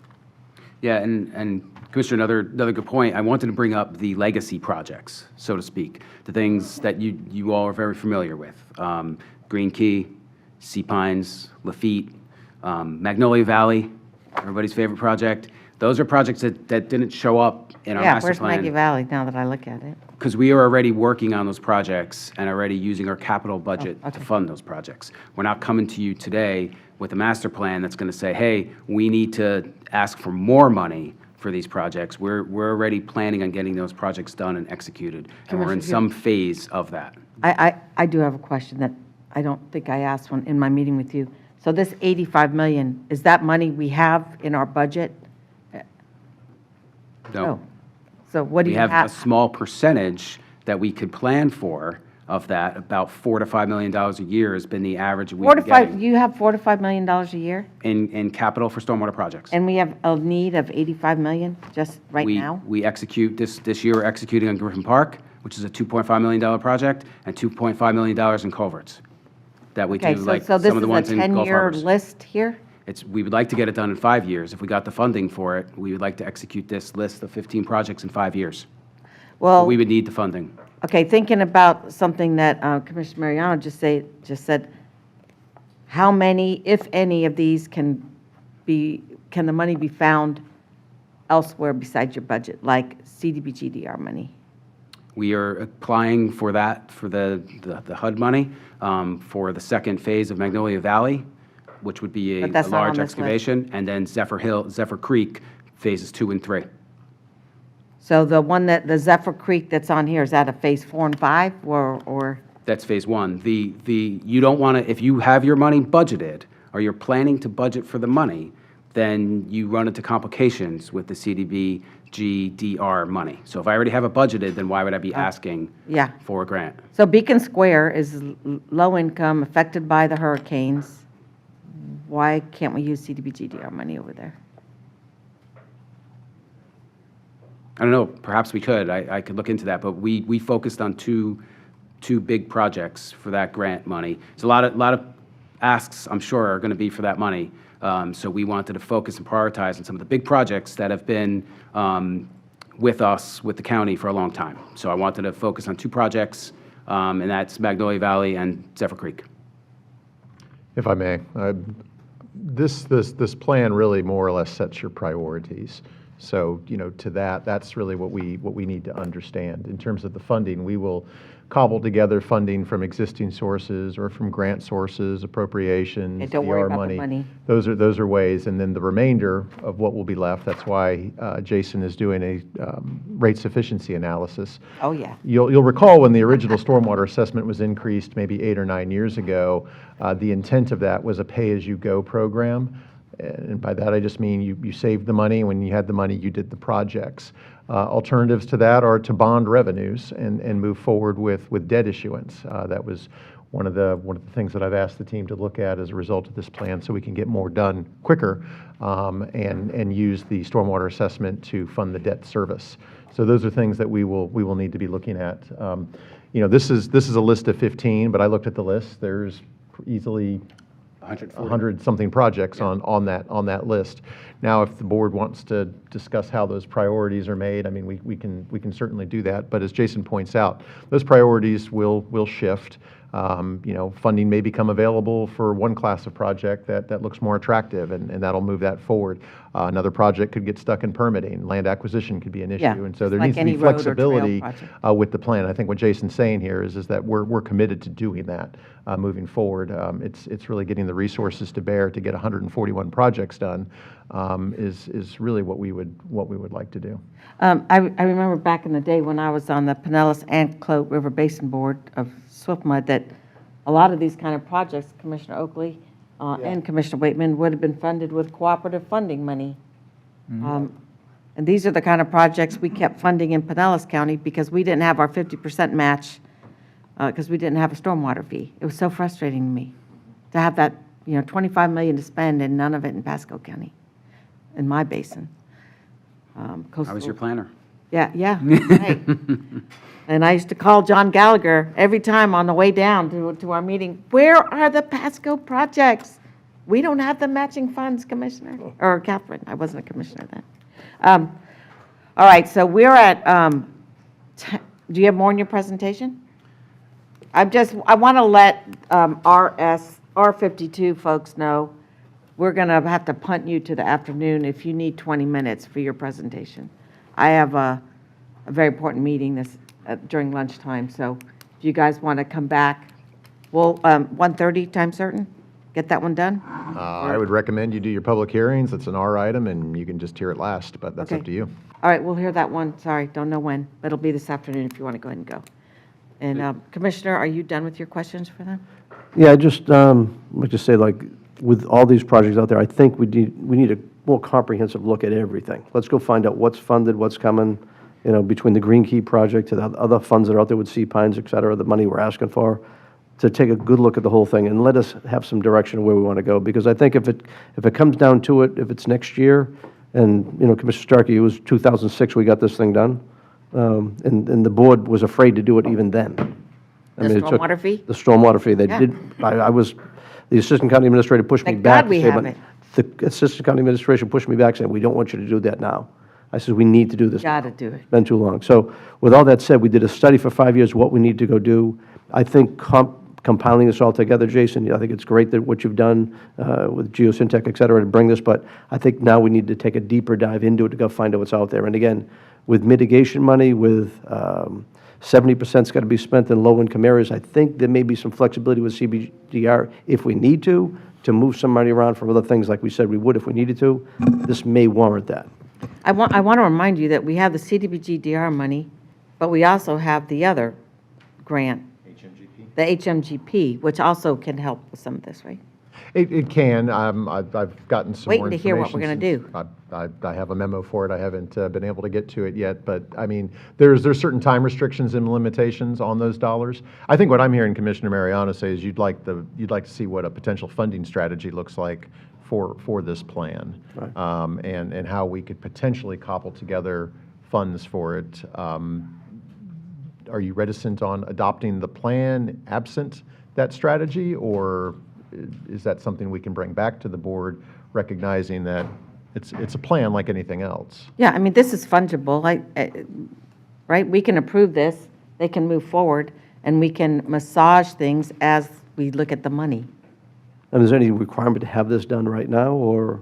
Yeah, and Commissioner, another good point. I wanted to bring up the legacy projects, so to speak, the things that you all are very familiar with. Green Key, Sea Pines, Lafitte, Magnolia Valley, everybody's favorite project. Those are projects that didn't show up in our master plan. Yeah, where's Maggie Valley now that I look at it? Because we are already working on those projects and already using our capital budget to fund those projects. We're not coming to you today with a master plan that's going to say, hey, we need to ask for more money for these projects. We're already planning on getting those projects done and executed, and we're in some phase of that. I do have a question that I don't think I asked one in my meeting with you. So this $85 million, is that money we have in our budget? No. So what do you have? We have a small percentage that we could plan for of that. About $4 to $5 million a year has been the average we've been getting You have $4 to $5 million a year? in capital for stormwater projects. And we have a need of $85 million just right now? We execute, this year we're executing on Griffin Park, which is a $2.5 million project, and $2.5 million in culverts that we do, like so some of the ones this is a in Gulf 10-year Harbors. list here? We would like to get it done in 5 years. If we got the funding for it, we would like to execute this list of 15 projects in 5 years. Well, We would need the funding. okay, thinking about something that Commissioner Mariano just said, how many, if any, of these can the money be found elsewhere besides your budget, like CDBG-DR money? We are applying for that, for the HUD money, for the second phase of Magnolia Valley, which would be a But that's not on large this list. excavation, and then Zephyr Creek, phases 2 and 3. So the Zephyr Creek that's on here, is that a phase 4 and 5, or? That's phase 1. You don't want to, if you have your money budgeted, or you're planning to budget for the money, then you run into complications with the CDBG-DR money. So if I already have it budgeted, then why would I be asking Yeah. for a grant? So Beacon Square is low income, affected by the hurricanes. Why can't we use CDBG-DR money over there? I don't know, perhaps we could. I could look into that, but we focused on two big projects for that grant money. So a lot of asks, I'm sure, are going to be for that money. So we wanted to focus and prioritize on some of the big projects that have been with us, with the county, for a long time. So I wanted to focus on 2 projects, and that's Magnolia Valley and Zephyr Creek. If I may, this plan really more or less sets your priorities. So, to that's really what we need to understand. In terms of the funding, we will cobble together funding from existing sources or from grant sources, appropriations, Hey, don't worry DR about the money. Those are ways, and then the remainder of what will be left. That's why Jason is doing a rate sufficiency analysis. Oh, yeah. You'll recall when the original stormwater assessment was increased maybe 8 or 9 years ago, the intent of that was a pay-as-you-go program. And by that, I just mean you saved the money. When you had the money, you did the projects. Alternatives to that are to bond revenues and move forward with debt issuance. That was one of the things that I've asked the team to look at as a result of this plan, so we can get more done quicker and use the stormwater assessment to fund the debt service. So those are things that we will need to be looking at. This is a list of 15, but I looked at the list. There's easily 100-something projects on that list. Now, if the board wants to discuss how those priorities are made, I mean, we can certainly do that. But as Jason points out, those priorities will shift. Funding may become available for one class of project that looks more attractive, and that'll move that forward. Another project could get stuck in permitting. Land acquisition could be an issue. Yeah, And so just there like needs to be any road or trail flexibility project. with the plan. I think what Jason's saying here is that we're committed to doing that moving forward. It's really getting the resources to bear to get 141 projects done is really what we would like to do. I remember back in the day when I was on the Pinellas and Clote River Basin Board of Swiftmud, that a lot of these kind of projects, Commissioner Oakley and Commissioner Waitman, would have been funded with cooperative funding money. And these are the kind of projects we kept funding in Pinellas County because we didn't have our 50% match because we didn't have a stormwater fee. It was so frustrating to me to have that, $25 million to spend and none of it in Pasco County, in my basin. I was your planner. Yeah, right. And I used to call John Gallagher every time on the way down to our meeting, where are the Pasco projects? We don't have the matching funds, Commissioner, or Catherine, I wasn't a commissioner then. All right, so we're at, do you have more in your presentation? I want to let R52 folks know, we're going to have to punt you to the afternoon if you need 20 minutes for your presentation. I have a very important meeting during lunchtime, so if you guys want to come back, we'll, 1:30 time certain, get that one done? I would recommend you do your public hearings. It's an R item, and you can just hear it last, but that's Okay. up to you. All right, we'll hear that one, sorry, don't know when, but it'll be this afternoon if you want to go ahead and go. And Commissioner, are you done with your questions for them? Yeah, I just like to say, like, with all these projects out there, I think we need a more comprehensive look at everything. Let's go find out what's funded, what's coming, between the Green Key project to the other funds that are out there with Sea Pines, et cetera, the money we're asking for, to take a good look at the whole thing and let us have some direction where we want to go. Because I think if it comes down to it, if it's next year, and, Commissioner Starkey, it was 2006 we got this thing done, and the board was afraid to do it even then. The stormwater fee? The stormwater fee. They Yeah. did, the assistant county administrator pushed me Thank back. God we to say, have but it. The assistant county administration pushed me back saying, we don't want you to do that now. I said, we need to do this. Got to do it. It's been too long. So with all that said, we did a study for 5 years, what we need to go do. I think compiling this all together, Jason, I think it's great that what you've done with Geosyntec, et cetera, to bring this, but I think now we need to take a deeper dive into it to go find out what's out there. And again, with mitigation money, with 70%'s got to be spent in low-income areas, I think there may be some flexibility with CBDR if we need to move some money around for other things like we said we would if we needed to. This may warrant that. I want to remind you that we have the CDBG-DR money, but we also have the other grant, the HMGP, which also can help with some of this, right? It can. I've gotten some more Waiting to hear what we're information going to do. since I have a memo for it. I haven't been able to get to it yet, but I mean, there's certain time restrictions and limitations on those dollars. I think what I'm hearing Commissioner Mariano say is you'd like to see what a potential funding strategy looks like for this plan, Right. and how we could potentially cobble together funds for it. Are you reticent on adopting the plan absent that strategy, or is that something we can bring back to the board, recognizing that it's a plan like anything else? Yeah, I mean, this is fungible, right? We can approve this, they can move forward, and we can massage things as we look at the money. And is there any requirement to have this done right now, or,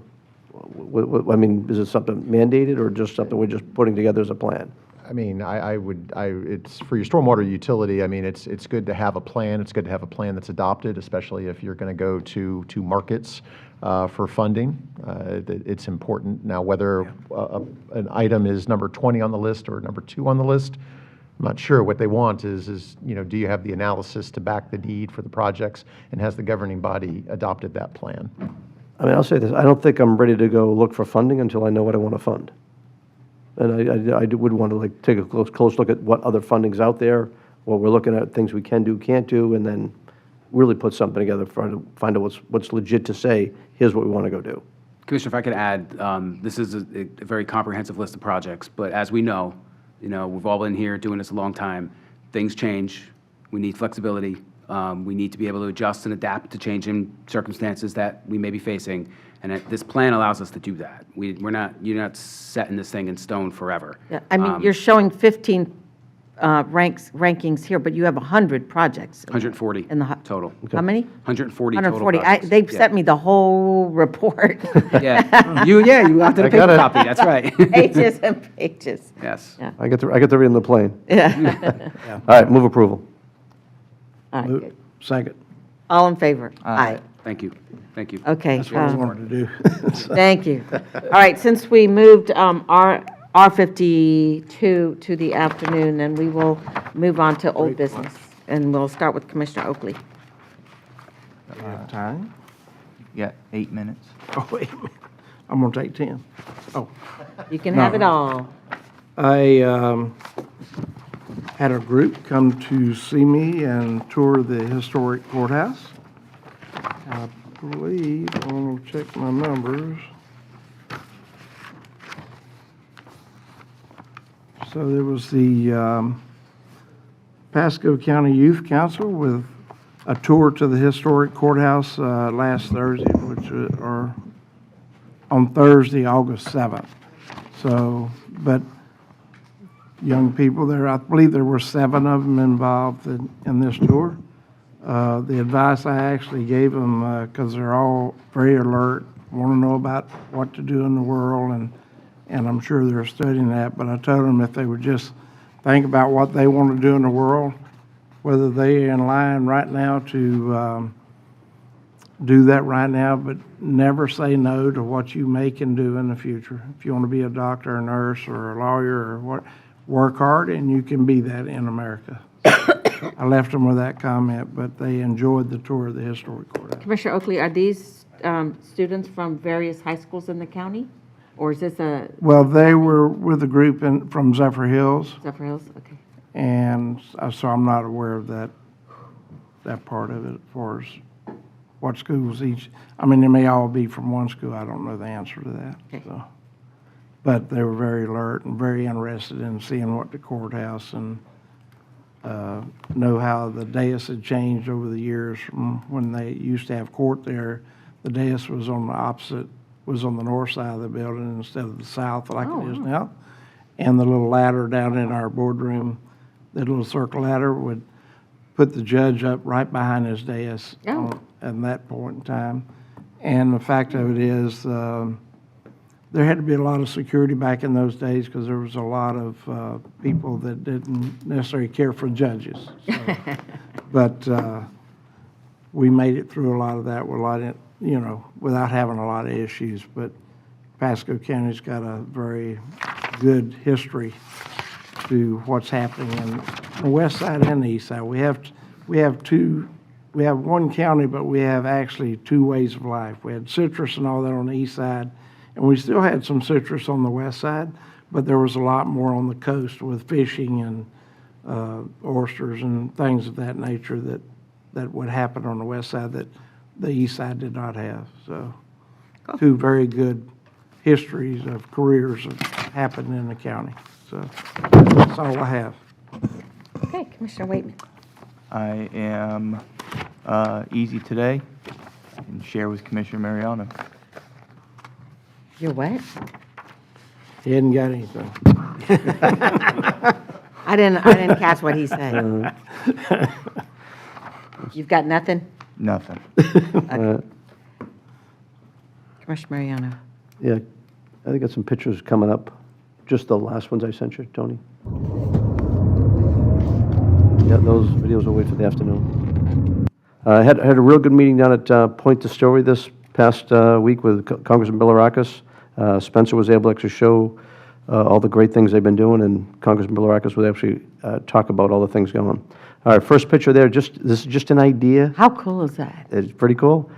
I mean, is it something mandated, or just something we're just putting together as a plan? I mean, it's for your stormwater utility. I mean, it's good to have a plan. It's good to have a plan that's adopted, especially if you're going to go to markets for funding. It's important. Now, whether an item is number 20 on the list or number 2 on the list, I'm not sure. What they want is, do you have the analysis to back the need for the projects, and has the governing body adopted that plan? I mean, I'll say this, I don't think I'm ready to go look for funding until I know what I want to fund. And I would want to take a close look at what other funding's out there, what we're looking at, things we can do, can't do, and then really put something together, find out what's legit to say, here's what we want to go do. Commissioner, if I could add, this is a very comprehensive list of projects, but as we know, we've all been here doing this a long time. Things change. We need flexibility. We need to be able to adjust and adapt to changing circumstances that we may be facing. And this plan allows us to do that. You're not setting this thing in stone forever. Yeah, I mean, you're showing 15 rankings here, but you have 100 projects. 140 in the total. How many? 140 total 140. projects. They've Yeah. sent me the whole report. Yeah, you wanted a paper copy, that's right. Pages and pages. Yes. Yeah. I get to read in the plane. Yeah. All right, move approval. All right, good. Second. All in favor? Aye. Thank you. Thank you. Okay. That's what I wanted to do. Thank you. All right, since we moved R52 to the afternoon, then we will move on to old business. And we'll start with Commissioner Oakley. You have time? You got 8 minutes. Oh, wait. I'm going to take 10. Oh. You can No. have it all. I had a group come to see me and tour the historic courthouse. I believe, I'm going to check my numbers. So there was the Pasco County Youth Council with a tour to the historic courthouse last Thursday, which are on Thursday, August 7th. So, but young people there, I believe there were 7 of them involved in this tour. The advice I actually gave them, because they're all very alert, want to know about what to do in the world, and I'm sure they're studying that, but I told them if they would just think about what they want to do in the world, whether they're in line right now to do that right now, but never say no to what you may can do in the future. If you want to be a doctor, a nurse, or a lawyer, or what, work hard, and you can be that in America. I left them with that comment, but they enjoyed the tour of the historic courthouse. Commissioner Oakley, are these students from various high schools in the county? Or is this a Well, they were with a group from Zephyr Hills, Zephyr Hills? Okay. and so I'm not aware of that part of it as far as what schools each, I mean, they may all be from one school. I don't know the answer to that. Okay. So. But they were very alert and very interested in seeing what the courthouse and know how the dais had changed over the years from when they used to have court there. The dais was on the opposite was on the north side of the building instead of the south like it is now. And the little ladder down in our boardroom, that little circle ladder would put the judge up right behind his desk at that point in time. And the fact of it is, there had to be a lot of security back in those days because there was a lot of people that didn't necessarily care for judges. So, but we made it through a lot of that with a lot of, without having a lot of issues. But Pasco County's got a very good history to what's happening in the west side and the east side. We have one county, but we have actually two ways of life. We had citrus and all that on the east side, and we still had some citrus on the west side, but there was a lot more on the coast with fishing and oysters and things of that nature that would happen on the west side that the east side did not have. So two very good histories of careers have happened in the county. So that's all I have. Okay, Commissioner Waitman. I am easy today and share with Commissioner Mariano. You're what? He hadn't got anything. I didn't catch what he said. You've got nothing? Nothing. Okay. Commissioner Mariano. Yeah, I think got some pictures coming up. Just the last ones I sent you, Tony. Yeah, those videos will wait for the afternoon. I had a real good meeting down at Point de Story this past week with Congressman Bilirakis. Spencer was able to actually show all the great things they've been doing, and Congressman Bilirakis would actually talk about all the things going. All right, first picture there, this is just an idea. How cool is that? It's pretty cool.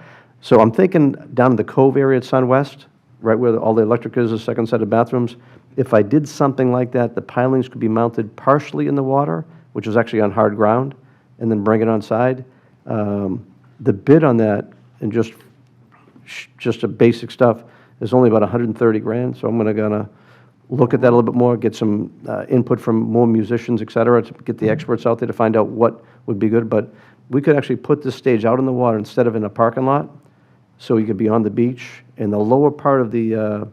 So I'm thinking down in the Cove area at SunWest, right where all the electric is, the second set of bathrooms. If I did something like that, the pilings could be mounted partially in the water, which is actually on hard ground, and then bring it on side. The bid on that, and just a basic stuff, is only about 130 grand. So I'm gonna look at that a little bit more, get some input from more musicians, et cetera, to get the experts out there to find out what would be good. But we could actually put this stage out in the water instead of in a parking lot, so you could be on the beach. In the lower part of the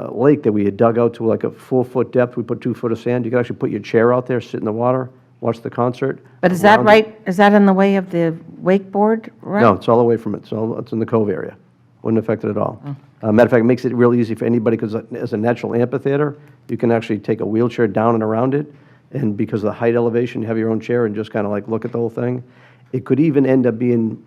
lake that we had dug out to like a 4-foot depth, we put 2 foot of sand. You could actually put your chair out there, sit in the water, watch the concert. But is that right? Is that in the way of the wakeboard, right? No, it's all away from it. It's in the Cove area. Wouldn't affect it at all. Matter of fact, it makes it real easy for anybody because as a natural amphitheater, you can actually take a wheelchair down and around it. And because of the height elevation, you have your own chair and just kind of like look at the whole thing. It could even end up being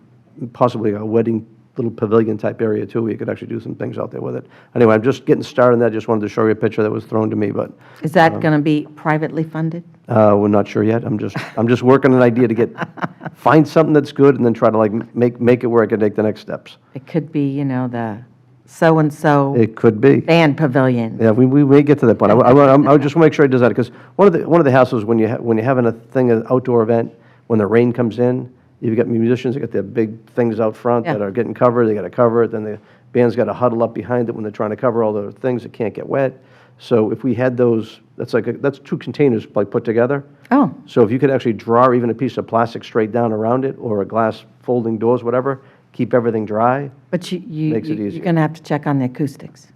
possibly a wedding little pavilion type area too, where you could actually do some things out there with it. Anyway, I'm just getting started on that. Just wanted to show you a picture that was thrown to me, but. Is that going to be privately funded? We're not sure yet. I'm just working an idea to find something that's good and then try to like make it where I can take the next steps. It could be, the so-and-so. It could be. Band pavilion. Yeah, we may get to that point. I just want to make sure it does that, because one of the hassles when you're having an outdoor event, when the rain comes in, you've got musicians that got their big things out front that are getting covered. They got to cover it. Then the band's got to huddle up behind it when they're trying to cover all the things that can't get wet. So if we had those, that's 2 containers like put together. Oh. So if you could actually draw even a piece of plastic straight down around it, or a glass folding doors, whatever, keep everything dry. But makes it easier. You're going to have to check on the acoustics.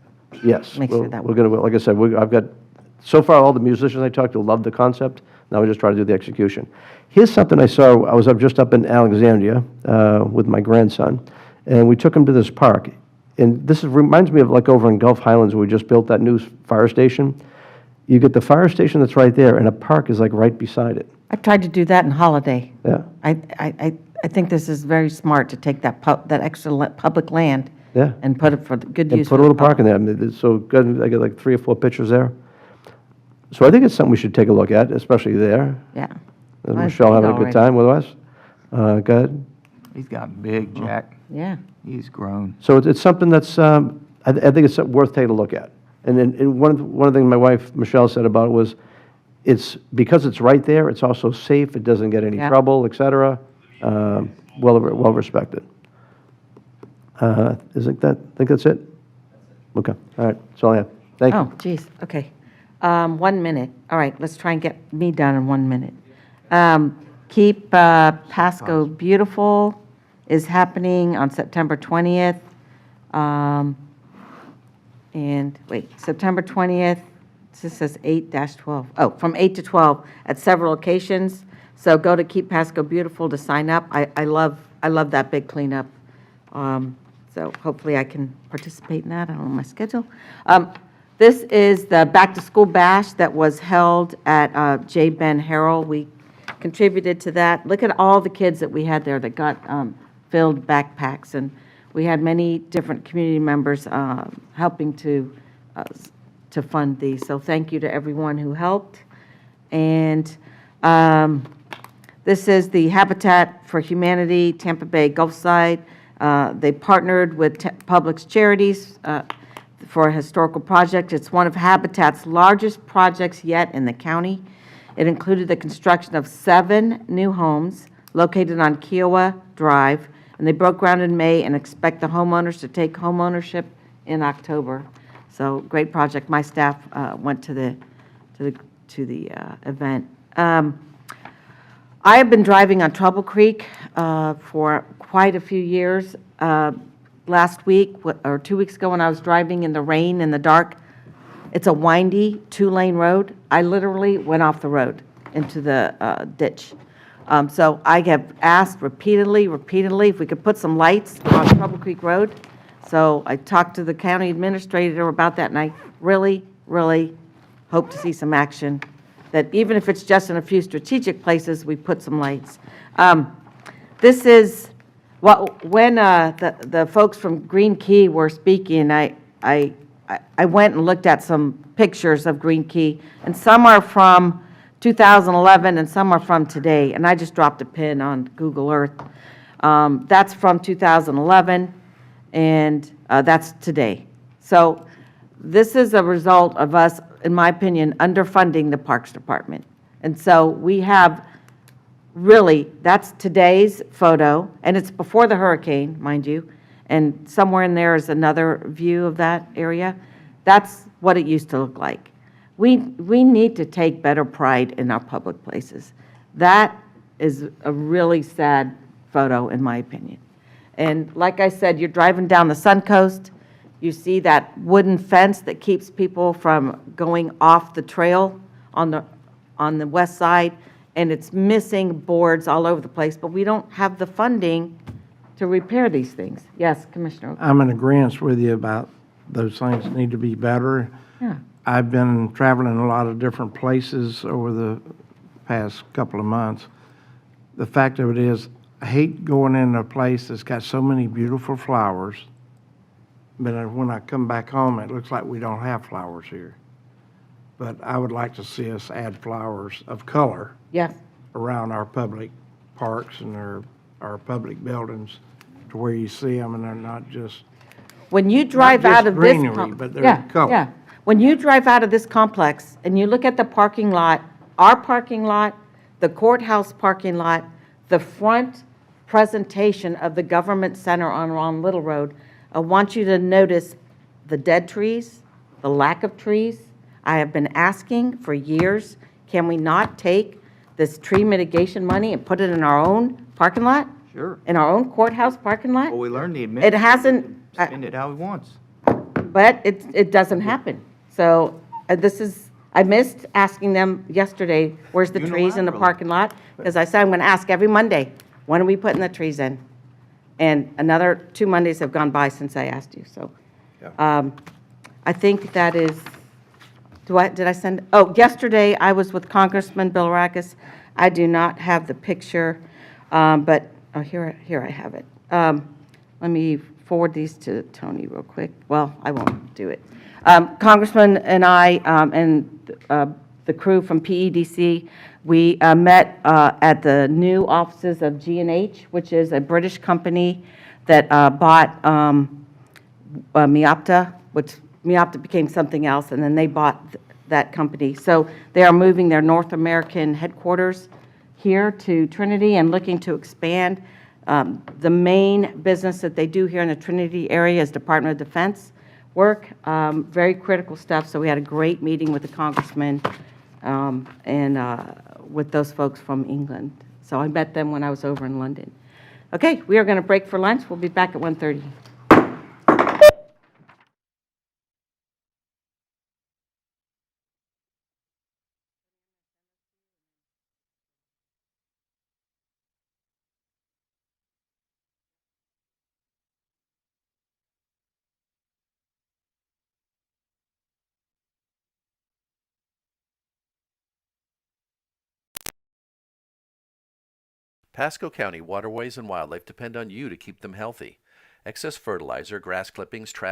Yes. Make sure that we're going to, like I said, I've got, so far all the musicians I talked to love the concept. Now we just try to do the execution. Here's something I saw. I was just up in Alexandria with my grandson, and we took him to this park. And this reminds me of like over in Gulf Highlands where we just built that new fire station. You get the fire station that's right there, and a park is like right beside it. I tried to do that in Holiday. Yeah. I think this is very smart to take that extra public land and put it for good And use. put a little park in there. I mean, so good. I got like 3 or 4 pictures there. So I think it's something we should take a look at, especially there. Yeah. Michelle having a good time with us. Go ahead. He's gotten big, Jack. Yeah. He's grown. So it's something that's, I think it's worth taking a look at. And then one of the things my wife, Michelle, said about it was, because it's right there, it's also safe, it doesn't get any trouble, et cetera. Well respected. I think that's it? Okay, all right, that's all I have. Thank you. Oh, geez, okay. 1 minute. All right, let's try and get me done in 1 minute. Keep Pasco Beautiful is happening on September 20th. And wait, September 20th, this says 8-12. Oh, from 8 to 12 at several locations. So go to Keep Pasco Beautiful to sign up. I love that big cleanup. So hopefully I can participate in that. I don't know my schedule. This is the Back to School Bash that was held at J. Ben Harrell. We contributed to that. Look at all the kids that we had there that got filled backpacks, and we had many different community members helping to fund these. So thank you to everyone who helped. And this is the Habitat for Humanity Tampa Bay Gulf Side. They partnered with Publix Charities for a historical project. It's one of Habitat's largest projects yet in the county. It included the construction of 7 new homes located on Kiowa Drive, and they broke ground in May and expect the homeowners to take home ownership in October. So great project. My staff went to the event. I have been driving on Trouble Creek for quite a few years. Last week or 2 weeks ago when I was driving in the rain in the dark, it's a windy 2-lane road. I literally went off the road into the ditch. So I have asked repeatedly if we could put some lights on Trouble Creek Road. So I talked to the county administrator about that, and I really, really hope to see some action, that even if it's just in a few strategic places, we put some lights. This is, when the folks from Green Key were speaking, I went and looked at some pictures of Green Key, and some are from 2011 and some are from today, and I just dropped a pin on Google Earth. That's from 2011, and that's today. So this is a result of us, in my opinion, underfunding the Parks Department. And so we have really, that's today's photo, and it's before the hurricane, mind you, and somewhere in there is another view of that area. That's what it used to look like. We need to take better pride in our public places. That is a really sad photo, in my opinion. And like I said, you're driving down the Suncoast, you see that wooden fence that keeps people from going off the trail on the west side, and it's missing boards all over the place, but we don't have the funding to repair these things. Yes, Commissioner. I'm in agreement with you about those things need to be better. Yeah. I've been traveling a lot of different places over the past couple of months. The fact of it is, I hate going in a place that's got so many beautiful flowers, but when I come back home, it looks like we don't have flowers here. But I would like to see us add flowers of color. Yes. Around our public parks and our public buildings, to where you see them and they're not just. When you drive out of this. Greenery, but they're color. Yeah. When you drive out of this complex and you look at the parking lot, our parking lot, the courthouse parking lot, the front presentation of the government center on Ron Little Road, I want you to notice the dead trees, the lack of trees. I have been asking for years, can we not take this tree mitigation money and put it in our own parking lot? Sure. In our own courthouse parking lot? Well, we learned the It hasn't, spend it how he wants. but it doesn't happen. So I missed asking them yesterday, where's the trees in the Unilaterally. parking lot? Because I said I'm going to ask every Monday, when are we putting the trees in? And another 2 Mondays have gone by since I asked you, so. I think that is, did I send? Oh, yesterday I was with Congressman Bill Rackus. I do not have the picture, but here I have it. Let me forward these to Tony real quick. Well, I won't do it. Congressman and I and the crew from PEDC, we met at the new offices of G&H, which is a British company that bought Miopta, which Miopta became something else, and then they bought that company. So they are moving their North American headquarters here to Trinity and looking to expand. The main business that they do here in the Trinity area is Department of Defense work, very critical stuff. So we had a great meeting with the congressman and with those folks from England. So I met them when I was over in London. Okay, we are going to break for lunch. We'll be back at 1:30. Pasco County waterways and wildlife depend on you to keep them healthy. Excess fertilizer, grass clippings, trash,